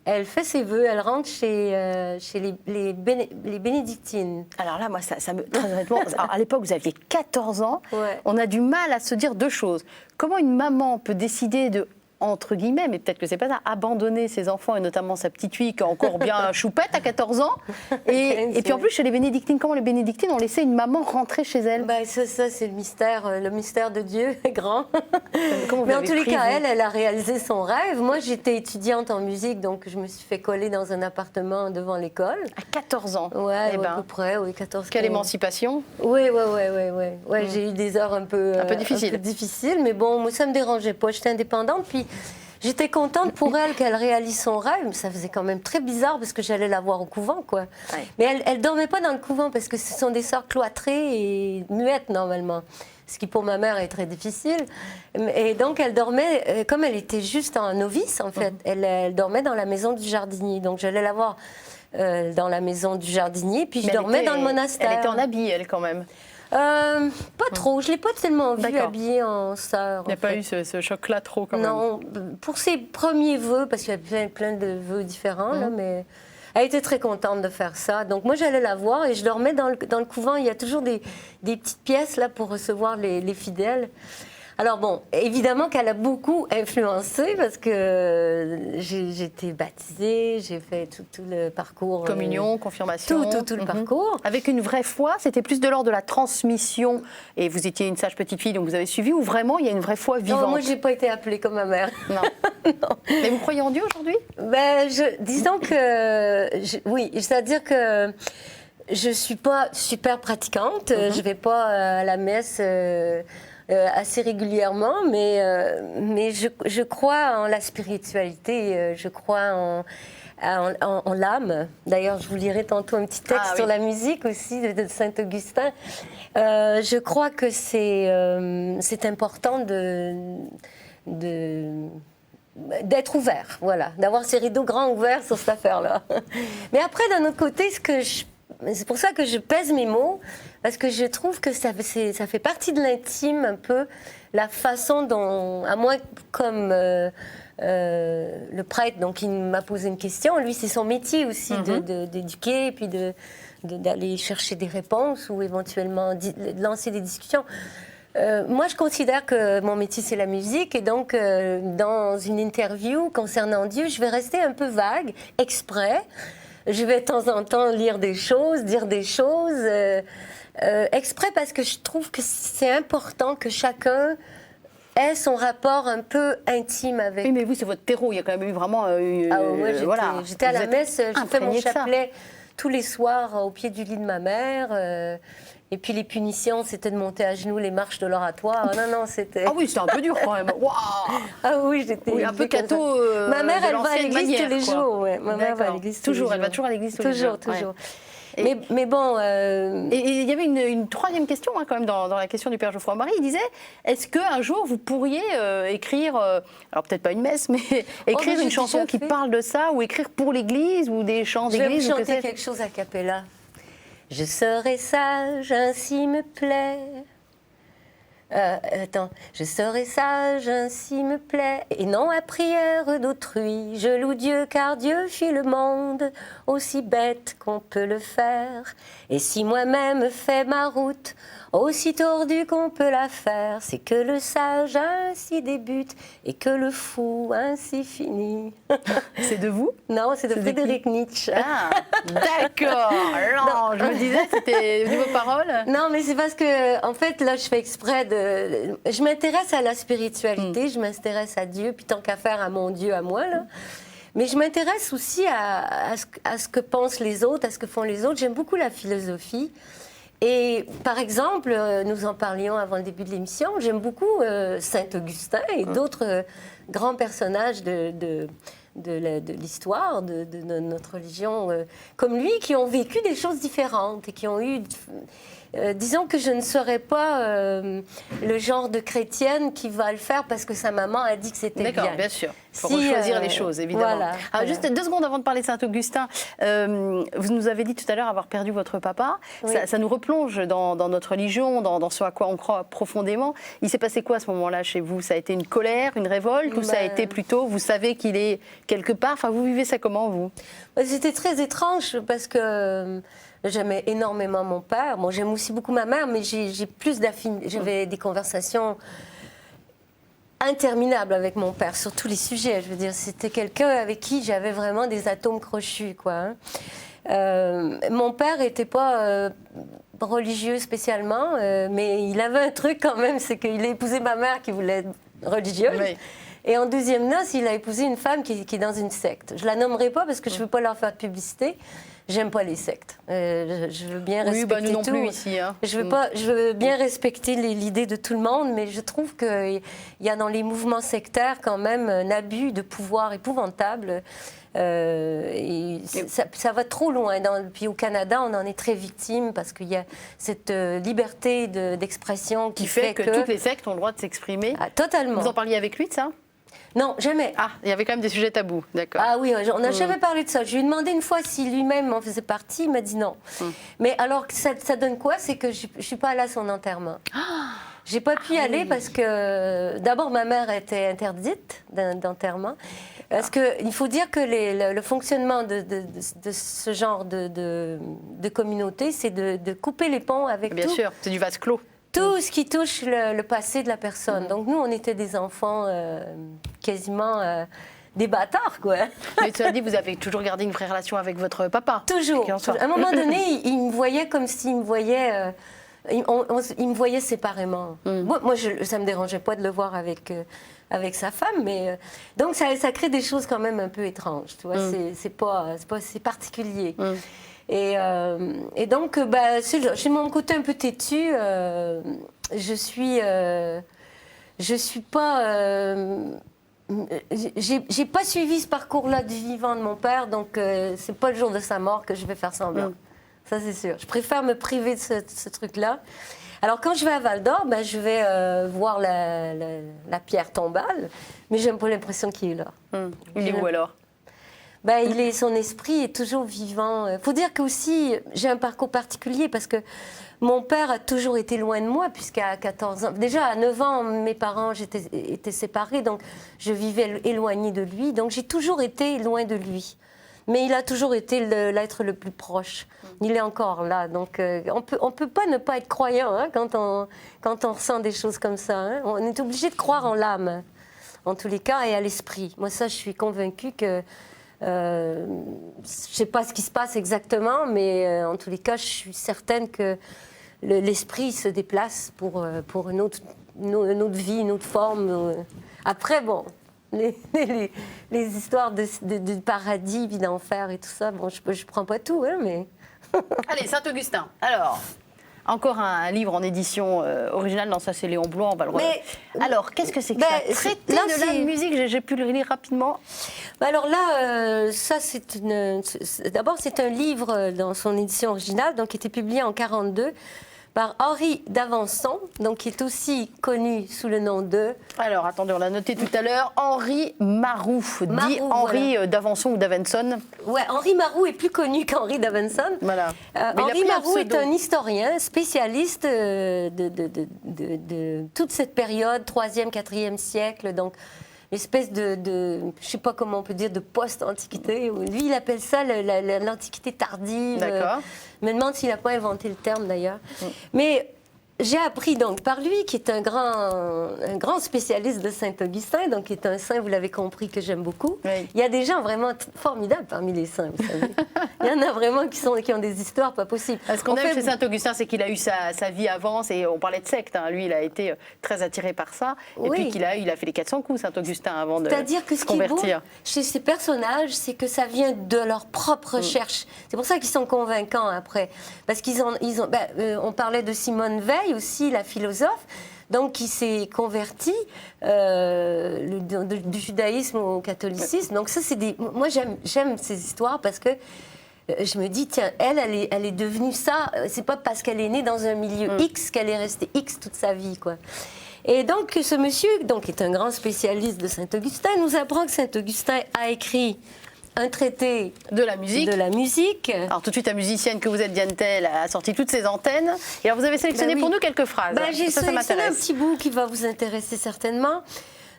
elle fait ses vœux, elle rentre chez les bénédictines. Alors là, moi, ça me... Très honnêtement, à l'époque, vous aviez 14 ans. Ouais. On a du mal à se dire 2 choses. Comment une maman peut décider de, entre guillemets, mais peut-être que c'est pas ça, abandonner ses enfants, et notamment sa petite fille qui est encore bien choupette à 14 ans. Et puis en plus, chez les bénédictines, comment les bénédictines ont laissé une maman rentrer chez elle? Ça, c'est le mystère de Dieu est grand. Comment vous Mais en avez tous les pris, cas, vous elle a réalisé son rêve. Moi, j'étais étudiante en musique, donc je me suis fait coller dans un appartement devant l'école. À 14 ans? Ouais, à peu près, oui, 14 ans. Quelle émancipation? Oui. J'ai eu des heures un peu difficiles, mais bon, moi, ça ne me dérangeait pas. J'étais indépendante, puis j'étais contente pour elle qu'elle réalise son rêve, mais ça faisait quand même très bizarre parce que j'allais la voir au couvent, quoi. Ouais. Mais elle dormait pas dans le couvent parce que ce sont des sœurs cloîtrées et muettes, normalement. Ce qui, pour ma mère, est très difficile. Et donc, elle dormait, comme elle était juste en novice, en fait, elle dormait dans la maison du jardinier. Donc, j'allais la voir dans la maison du jardinier, puis je dormais dans le monastère. Elle était en habit, elle, quand même? Pas trop. Je ne l'ai pas tellement vue habillée en sœur. Il n'y a pas eu ce choc-là trop, quand même? Non. Pour ses premiers vœux, parce qu'il y a plein de vœux différents, là, mais elle était très contente de faire ça. Donc, moi, j'allais la voir et je dormais dans le couvent. Il y a toujours des petites pièces là pour recevoir les fidèles. Alors bon, évidemment qu'elle a beaucoup influencé parce que j'ai été baptisée, j'ai fait tout le parcours. Communion, confirmation. Tout le parcours. Avec une vraie foi, c'était plus de l'ordre de la transmission, et vous étiez une sage petite fille, donc vous avez suivi, ou vraiment il y a une vraie foi vivante? Non, moi j'ai pas été appelée comme ma mère. Non. Non. Mais vous croyez en Dieu aujourd'hui? Ben, disons que oui, c'est-à-dire que je suis pas super pratiquante, je vais pas à la messe assez régulièrement, mais je crois en la spiritualité, je crois en l'âme. D'ailleurs, je vous lirai tantôt un petit texte sur la musique aussi de Saint-Augustin. Je crois que c'est important d'être ouvert, voilà, d'avoir ses rideaux grands ouverts sur cette affaire-là. Mais après, d'un autre côté, c'est pour ça que je pèse mes mots, parce que je trouve que ça fait partie de l'intime un peu, la façon dont, à moi, comme le prêtre, donc il m'a posé une question, lui c'est son métier aussi d'éduquer, et puis d'aller chercher des réponses ou éventuellement de lancer des discussions. Moi, je considère que mon métier, c'est la musique. Et donc, dans une interview concernant Dieu, je vais rester un peu vague, exprès. Je vais de temps en temps lire des choses, dire des choses, exprès parce que je trouve que c'est important que chacun ait son rapport un peu intime avec... Oui, mais vous, c'est votre terreau. Il y a quand même eu vraiment... j'étais à la messe, j'ai fait mon chapelet tous les soirs au pied du lit de ma mère. Et puis les punitions, c'était de monter à genoux les marches de l'oratoire. Non, c'était... Ah oui, c'était un peu dur quand même. Waouh. Ah oui, j'étais... un peu catho. Ma mère, elle va à l'église tous les jours. Ouais. Ma mère va à l'église toujours. Elle va toujours à l'église tous les jours. Toujours. Mais bon... Et il y avait une troisième question quand même dans la question du Père Geoffroy Marie. Il disait, est-ce qu'un jour vous pourriez écrire, alors peut-être pas une messe, mais écrire une chanson qui parle de ça, ou écrire pour l'église, ou des chants d'église? Je vais chanter quelque chose a cappella. Je serai sage, ainsi me plaît. Je serai sage, ainsi me plaît, et non à prière d'autrui. Je loue Dieu, car Dieu fit le monde aussi bête qu'on peut le faire. Et si moi-même fais ma route aussi tordue qu'on peut la faire, c'est que le sage ainsi débute et que le fou ainsi finit. C'est de vous? Non, c'est de Friedrich Nietzsche. Ah, d'accord. Non, je me disais, c'était vos paroles. Non, mais c'est parce que, en fait, là, je fais exprès de... Je m'intéresse à la spiritualité, je m'intéresse à Dieu, puis tant qu'à faire à mon Dieu, à moi, là. Mais je m'intéresse aussi à ce que pensent les autres, à ce que font les autres. J'aime beaucoup la philosophie. Et par exemple, nous en parlions avant le début de l'émission, j'aime beaucoup Saint-Augustin et d'autres grands personnages de l'histoire, de notre religion, comme lui, qui ont vécu des choses différentes et qui ont eu... disons que je ne serais pas le genre de chrétienne qui va le faire parce que sa maman a dit que c'était bien. D'accord, bien sûr. Il faut choisir les choses, évidemment. Voilà. Juste 2 secondes avant de parler de Saint-Augustin. Vous nous avez dit tout à l'heure avoir perdu votre papa. Oui. Ça nous replonge dans notre religion, dans ce à quoi on croit profondément. Il s'est passé quoi à ce moment-là chez vous? Ça a été une colère, une révolte, ou ça a été plutôt, vous savez qu'il est quelque part? Enfin, vous vivez ça comment, vous? C'était très étrange parce que... J'aimais énormément mon père. Bon, j'aime aussi beaucoup ma mère, mais j'ai plus d'affinité. J'avais des conversations interminables avec mon père sur tous les sujets. Je veux dire, c'était quelqu'un avec qui j'avais vraiment des atomes crochus, quoi. Mon père n'était pas religieux spécialement, mais il avait un truc quand même, c'est qu'il a épousé ma mère qui voulait être religieuse. Oui. Et en deuxième noce, il a épousé une femme qui est dans une secte. Je la nommerai pas parce que je veux pas leur faire de publicité. J'aime pas les sectes. Je veux bien respecter nous non tout. Plus ici, hein. Je veux bien respecter l'idée de tout le monde, mais je trouve qu'il y a dans les mouvements sectaires quand même un abus de pouvoir épouvantable. Et ça va trop loin. Puis au Canada, on en est très victime parce qu'il y a cette liberté d'expression qui fait que toutes les sectes ont le droit de s'exprimer. Ah, totalement. Vous en parliez avec lui de ça? Non, jamais. Ah, il y avait quand même des sujets tabous, d'accord. Ah oui, on n'a jamais parlé de ça. Je lui ai demandé une fois si lui-même en faisait partie, il m'a dit non. Mais alors, ça donne quoi? C'est que je ne suis pas allée à son enterrement. J'ai pas pu y aller parce que, d'abord, ma mère était interdite d'enterrement. Parce qu'il faut dire que le fonctionnement de ce genre de communauté, c'est de couper les ponts avec Bien sûr, c'est du vase clos. Tout ce qui touche le passé de la personne. Donc nous, on était des enfants quasiment des bâtards, quoi. Mais tu as dit, vous avez toujours gardé une vraie relation avec votre papa. Toujours. Qui en sort. À un moment donné, il me voyait comme s'il me voyait... il me voyait séparément. Moi, ça me dérangeait pas de le voir avec sa femme, mais donc ça crée des choses quand même un peu étranges, tu vois. C'est particulier. Et donc, j'ai mon côté un peu têtu. Je suis pas. J'ai pas suivi ce parcours-là du vivant de mon père, donc c'est pas le jour de sa mort que je vais faire semblant. Ça, c'est sûr. Je préfère me priver de ce truc-là. Alors, quand je vais à Val d'Or, je vais voir la pierre tombale, mais j'ai pas l'impression qu'il est là. Il est où alors? Son esprit est toujours vivant. Il faut dire que aussi, j'ai un parcours particulier parce que mon père a toujours été loin de moi, puisqu'à 14 ans, déjà à 9 ans, mes parents étaient séparés, donc je vivais éloignée de lui. Donc j'ai toujours été loin de lui. Mais il a toujours été l'être le plus proche. Il est encore là. Donc on peut pas ne pas être croyant quand on ressent des choses comme ça. Hein. On est obligé de croire en l'âme, en tous les cas, et à l'esprit. Moi, ça, je suis convaincue que... je ne sais pas ce qui se passe exactement, mais en tous les cas, je suis certaine que l'esprit se déplace pour une autre vie, une autre forme. Après, bon, les histoires de paradis, puis d'enfer et tout ça, bon, je ne prends pas tout, hein, mais... Allez, Saint-Augustin. Alors, encore un livre en édition originale. Non, ça, c'est Léon Blois, on va le Alors, qu'est-ce que c'est que ça? Traité de la musique, j'ai pu le lire rapidement. Alors là, ça, d'abord, c'est un livre dans son édition originale, donc qui était publié en 1942 par Henri d'Avenson, donc qui est aussi connu sous le nom de... Alors, attendez, on l'a noté tout à l'heure, Henri Marou, dit Henri d'Avenson ou d'Avenson. Ouais, Henri Marou est plus connu qu'Henri d'Avenson. Voilà. Henri Marou est un historien spécialiste de toute cette période, 3e, 4e siècle, donc l'espèce de je ne sais pas comment on peut dire, de post-antiquité. Lui, il appelle ça l'antiquité tardive. D'accord. Je me demande s'il n'a pas inventé le terme, d'ailleurs. Mais j'ai appris donc par lui, qui est un grand spécialiste de Saint-Augustin, donc qui est un saint, vous l'avez compris, que j'aime beaucoup. Oui. Il y a des gens vraiment formidables parmi les saints, vous savez. Il y en a vraiment qui ont des histoires pas possibles. Ce qu'on aime chez Saint-Augustin, c'est qu'il a eu sa vie avant, et on parlait de secte. Hein. Lui, il a été très attiré par ça. Et puis il a fait les 400 coups, Saint-Augustin, avant de C'est-à-dire que ce qui est beau chez ces personnages, c'est que ça vient de leur propre recherche. C'est pour ça qu'ils sont convaincants après. Parce on parlait de Simone Veil aussi, la philosophe, donc qui s'est convertie du judaïsme au catholicisme. Donc ça, moi, j'aime ces histoires parce que je me dis, tiens, elle est devenue ça. C'est pas parce qu'elle est née dans un milieu X qu'elle est restée X toute sa vie, quoi. Et donc, ce monsieur, qui est un grand spécialiste de Saint-Augustin, nous apprend que Saint-Augustin a écrit un traité de la musique. Alors tout de suite, la musicienne que vous êtes, Diane Tell, a sorti toutes ses antennes. Et alors vous avez sélectionné pour nous quelques phrases. J'ai sélectionné un petit bout qui va vous intéresser certainement.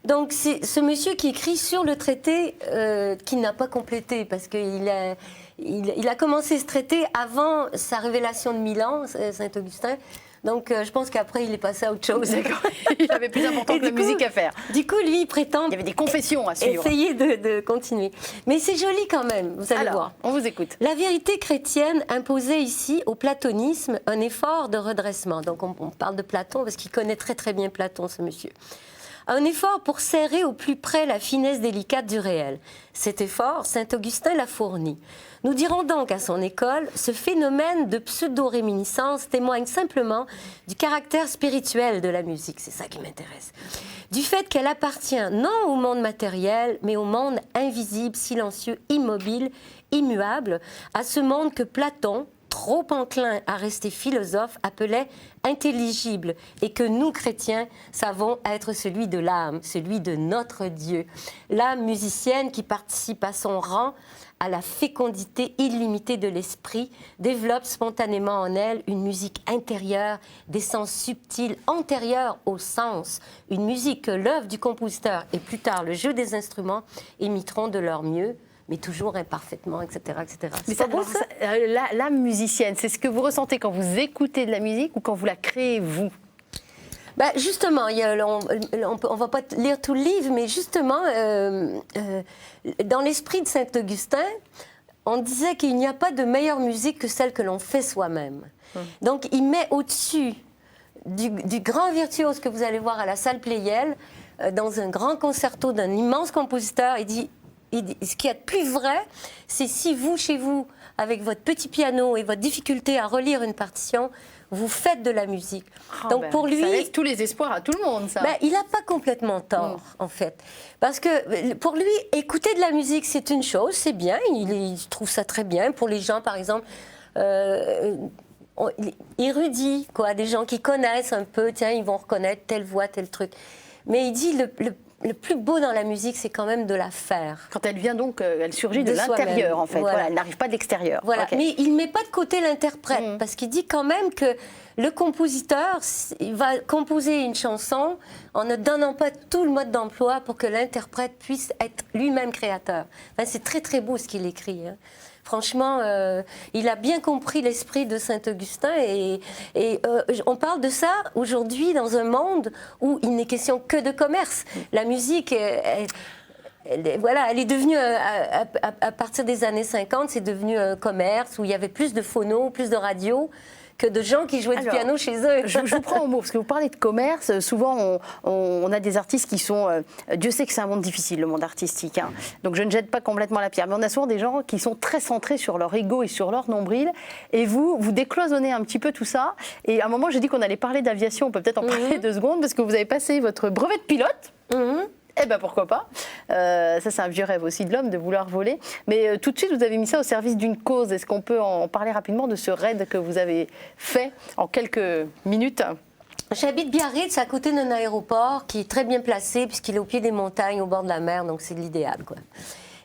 Donc c'est ce monsieur qui écrit sur le traité qu'il n'a pas complété parce qu'il a commencé ce traité avant sa révélation de Milan, Saint-Augustin. Donc, je pense qu'après, il est passé à autre chose. Il avait plus important que la musique à faire. Du coup, lui, il prétend... Il y avait des confessions à suivre. Essayer de continuer. Mais c'est joli quand même, vous allez voir. On vous écoute. La vérité chrétienne imposait ici, au platonisme, un effort de redressement. Donc, on parle de Platon, parce qu'il connaît très très bien Platon, ce monsieur. Un effort pour serrer au plus près la finesse délicate du réel. Cet effort, Saint-Augustin l'a fourni. Nous dirons donc à son école, ce phénomène de pseudo-réminiscence témoigne simplement du caractère spirituel de la musique, c'est ça qui m'intéresse. Du fait qu'elle appartient non au monde matériel, mais au monde invisible, silencieux, immobile, immuable, à ce monde que Platon, trop enclin à rester philosophe, appelait intelligible et que nous, chrétiens, savons être celui de l'âme, celui de notre Dieu. L'âme musicienne qui participe à son rang, à la fécondité illimitée de l'esprit, développe spontanément en elle une musique intérieure, des sens subtils antérieurs au sens, une musique que l'œuvre du compositeur et plus tard le jeu des instruments imiteront de leur mieux, mais toujours imparfaitement, etc. etc. Mais ça, l'âme musicienne, c'est ce que vous ressentez quand vous écoutez de la musique ou quand vous la créez, vous? Justement, on va pas lire tout le livre, mais justement, dans l'esprit de Saint-Augustin, on disait qu'il n'y a pas de meilleure musique que celle que l'on fait soi-même. Donc, il met au-dessus du grand virtuose que vous allez voir à la salle Pleyel, dans un grand concerto d'un immense compositeur, il dit, ce qui est de plus vrai, c'est si vous, chez vous, avec votre petit piano et votre difficulté à relire une partition, vous faites de la musique. Donc pour lui, ça laisse tous les espoirs à tout le monde, ça. Il n'a pas complètement tort, en fait. Parce que pour lui, écouter de la musique, c'est une chose, c'est bien, il trouve ça très bien. Pour les gens, par exemple, érudits, quoi, des gens qui connaissent un peu, tiens, ils vont reconnaître telle voix, tel truc. Mais il dit, le plus beau dans la musique, c'est quand même de la faire. Quand elle vient donc, elle surgit de l'intérieur, en fait. Voilà, elle n'arrive pas de l'extérieur. Voilà. Okay. Mais il ne met pas de côté l'interprète, parce qu'il dit quand même que le compositeur il va composer une chanson en ne donnant pas tout le mode d'emploi pour que l'interprète puisse être lui-même créateur. Enfin, c'est très très beau ce qu'il écrit. Hein. Franchement, il a bien compris l'esprit de Saint-Augustin et on parle de ça aujourd'hui dans un monde où il n'est question que de commerce. La musique, elle est devenue, à partir des années 50, c'est devenu un commerce où il y avait plus de phonos, plus de radios que de gens qui jouaient du piano chez eux. Je vous prends au mot, parce que vous parlez de commerce. Souvent, on a des artistes qui sont... Dieu sait que c'est un monde difficile, le monde artistique. Hein. Donc, je ne jette pas complètement la pierre. Mais on a souvent des gens qui sont très centrés sur leur ego et sur leur nombril. Et vous décloisonnez un petit peu tout ça. Et à un moment, j'ai dit qu'on allait parler d'aviation. On peut peut-être en parler 2 secondes, parce que vous avez passé votre brevet de pilote. Eh bien, pourquoi pas. Ça, c'est un vieux rêve aussi de l'homme, de vouloir voler. Mais tout de suite, vous avez mis ça au service d'une cause. Est-ce qu'on peut en parler rapidement de ce raid que vous avez fait en quelques minutes ? J'habite Biarritz, à côté d'un aéroport qui est très bien placé, puisqu'il est au pied des montagnes, au bord de la mer, donc c'est l'idéal, quoi.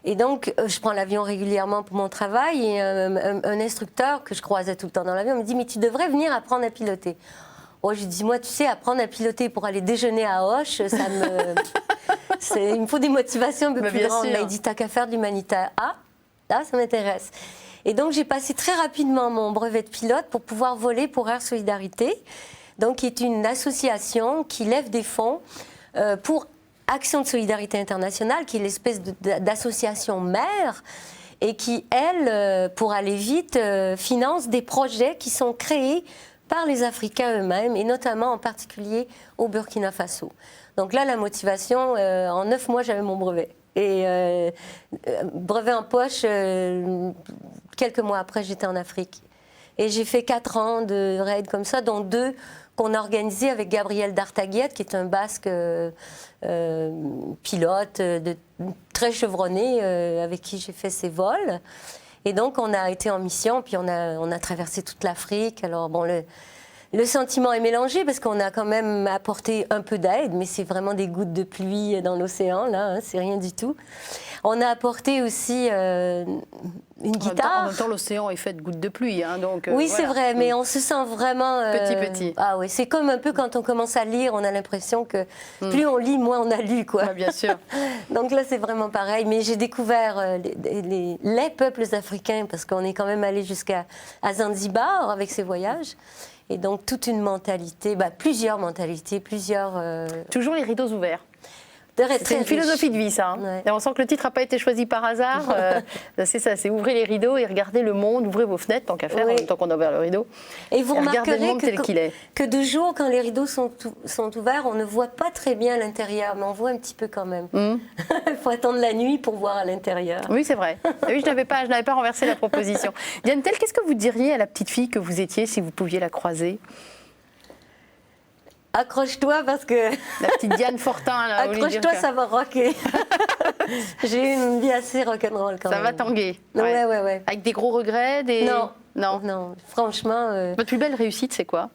Et donc, je prends l'avion régulièrement pour mon travail, et un instructeur que je croisais tout le temps dans l'avion me dit « Mais tu devrais venir apprendre à piloter ». Oh, je dis, moi, tu sais, apprendre à piloter pour aller déjeuner à Auch, ça me... il me faut des motivations un peu plus grandes. Là, il dit, t'as qu'à faire de l'humanitaire. Ah, là, ça m'intéresse. Et donc, j'ai passé très rapidement mon brevet de pilote pour pouvoir voler pour Air Solidarité, donc, qui est une association qui lève des fonds pour Action de Solidarité Internationale, qui est l'espèce d'association mère, et qui, elle, pour aller vite, finance des projets qui sont créés par les Africains eux-mêmes, et notamment en particulier au Burkina Faso. Donc là, la motivation, en 9 mois, j'avais mon brevet. Et brevet en poche, quelques mois après, j'étais en Afrique. Et j'ai fait 4 ans de raids comme ça, dont 2 qu'on a organisés avec Gabriel D'Artaguiette, qui est un Basque pilote, très chevronné, avec qui j'ai fait ces vols. Et donc, on a été en mission, puis on a traversé toute l'Afrique. Alors, bon, le sentiment est mélangé parce qu'on a quand même apporté un peu d'aide, mais c'est vraiment des gouttes de pluie dans l'océan, là, hein, c'est rien du tout. On a apporté aussi une guitare. En même temps, l'océan est fait de gouttes de pluie. Hein, donc, oui, c'est vrai, mais on se sent vraiment... Petit. Ah oui, c'est comme un peu quand on commence à lire, on a l'impression que plus on lit, moins on a lu, quoi. Ouais, bien sûr. Donc là, c'est vraiment pareil. Mais j'ai découvert les peuples africains, parce qu'on est quand même allé jusqu'à Zanzibar avec ces voyages. Et donc, toute une mentalité, plusieurs mentalités, Toujours les rideaux ouverts. C'est une philosophie de vie, ça. Hein. Ouais. Et on sent que le titre n'a pas été choisi par hasard. C'est ça, c'est ouvrez les rideaux et regardez le monde, ouvrez vos fenêtres, tant qu'à faire, en même temps qu'on a ouvert le rideau. Et vous remarquerez le monde tel qu'il est. Que de jour, quand les rideaux sont ouverts, on ne voit pas très bien à l'intérieur, mais on voit un petit peu quand même. Il faut attendre la nuit pour voir à l'intérieur. Oui, c'est vrai. Oui, je n'avais pas renversé la proposition. Diane Tell, qu'est-ce que vous diriez à la petite fille que vous étiez si vous pouviez la croiser ? Accroche-toi parce que... La petite Diane Fortin, là. Accroche-toi, ça va rocker. J'ai eu une vie assez rock'n'roll quand même. Ça va tanguer. Ouais. Avec des gros regrets Non, franchement... Votre plus belle réussite, c'est quoi ?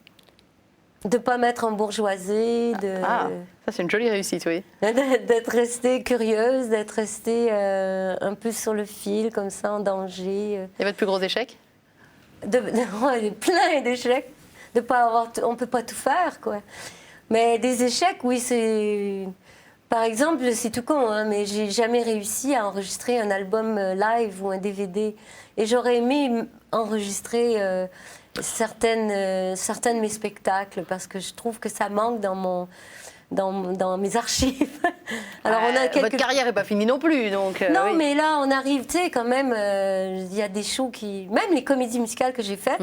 De ne pas m'être embourgeoisée, ça c'est une jolie réussite, oui. D'être restée curieuse, d'être restée un peu sur le fil, comme ça, en danger. Et votre plus gros échec ? Plein d'échecs. On ne peut pas tout faire, quoi. Mais des échecs, oui, c'est... Par exemple, c'est tout con, hein, mais j'ai jamais réussi à enregistrer un album live ou un DVD. Et j'aurais aimé enregistrer certains de mes spectacles parce que je trouve que ça manque dans mes archives. Alors, Votre carrière n'est pas finie non plus, donc... non, oui. mais là, on arrive, tu sais, quand même, il y a des shows qui... Même les comédies musicales que j'ai faites,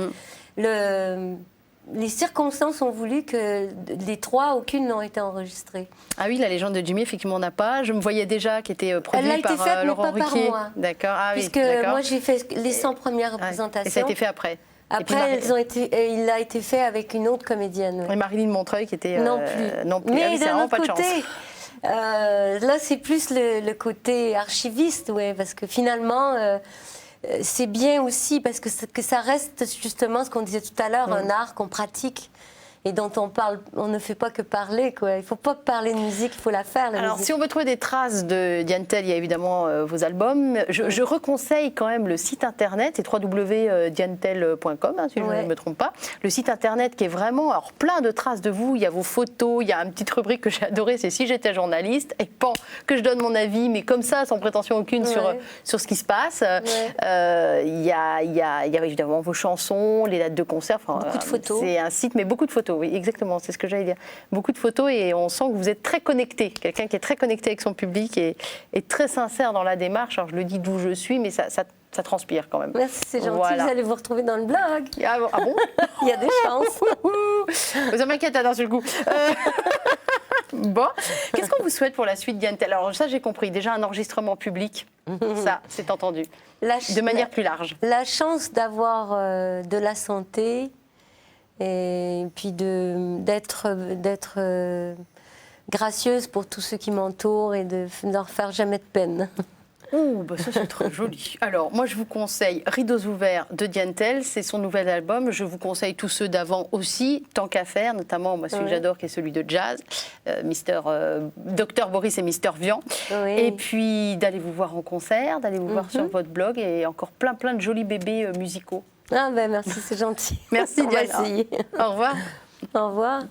les circonstances ont voulu que les 3, aucune n'ont été enregistrées. Ah oui, La légende de Jimmy, effectivement, on n'a pas. Je me voyais déjà qui était produit Elle a été par faite, mais Laurent pas par Ruquier. moi. D'accord, ah oui, Puisque d'accord. moi, j'ai fait les 100 premières Ouais. représentations. Et ça a été fait après. Après, il a été fait avec une autre comédienne. Et Marilyn Montreuil qui était... Non plus. Non plus. Mais Ah oui, c'est d'un vraiment autre pas de chance. côté, là, c'est plus le côté archiviste, ouais, parce que finalement, c'est bien aussi, parce que ça reste justement ce qu'on disait tout à l'heure, un art qu'on pratique et dont on parle, on ne fait pas que parler, quoi. Il ne faut pas parler de musique, il faut la faire, la Alors, musique. si on veut trouver des traces de Diane Tell, il y a évidemment vos albums. Je reconseille quand même le site internet, c'est www.dianetell.com, si je ne me trompe pas. Le site internet qui est vraiment plein de traces de vous. Il y a vos photos, il y a une petite rubrique que j'ai adorée, c'est Si j'étais journaliste, et que je donne mon avis, mais comme ça, sans prétention aucune sur ce qui se passe. Il y a évidemment vos chansons, les dates de concert. Beaucoup de photos. C'est un site, mais beaucoup de photos, oui, exactement, c'est ce que j'allais dire. Beaucoup de photos et on sent que vous êtes très connecté, quelqu'un qui est très connecté avec son public et très sincère dans la démarche. Alors je le dis d'où je suis, mais ça transpire quand même. Merci, c'est gentil, Voilà. vous allez vous retrouver dans le blog. Ah bon Il y a des chances. Ça m'inquiète d'un seul coup. Bon, qu'est-ce qu'on vous souhaite pour la suite, Diane Tell? Alors ça, j'ai compris, déjà un enregistrement public, ça, c'est entendu, de manière plus large. La chance d'avoir de la santé et puis d'être gracieuse pour tous ceux qui m'entourent et de ne leur faire jamais de peine. Oh, bah ça c'est très joli. Alors, moi je vous conseille Rideaux ouverts de Diane Tell, c'est son nouvel album. Je vous conseille tous ceux d'avant aussi, tant qu'à faire, notamment moi, celui que j'adore qui est celui de jazz, Dr Boris et Mister Vian. Oui. Et puis d'aller vous voir en concert, d'aller vous voir sur votre blog et encore plein de jolis bébés musicaux. Ah ben merci, c'est gentil. Merci On va Diane. essayer. Au revoir. Au revoir.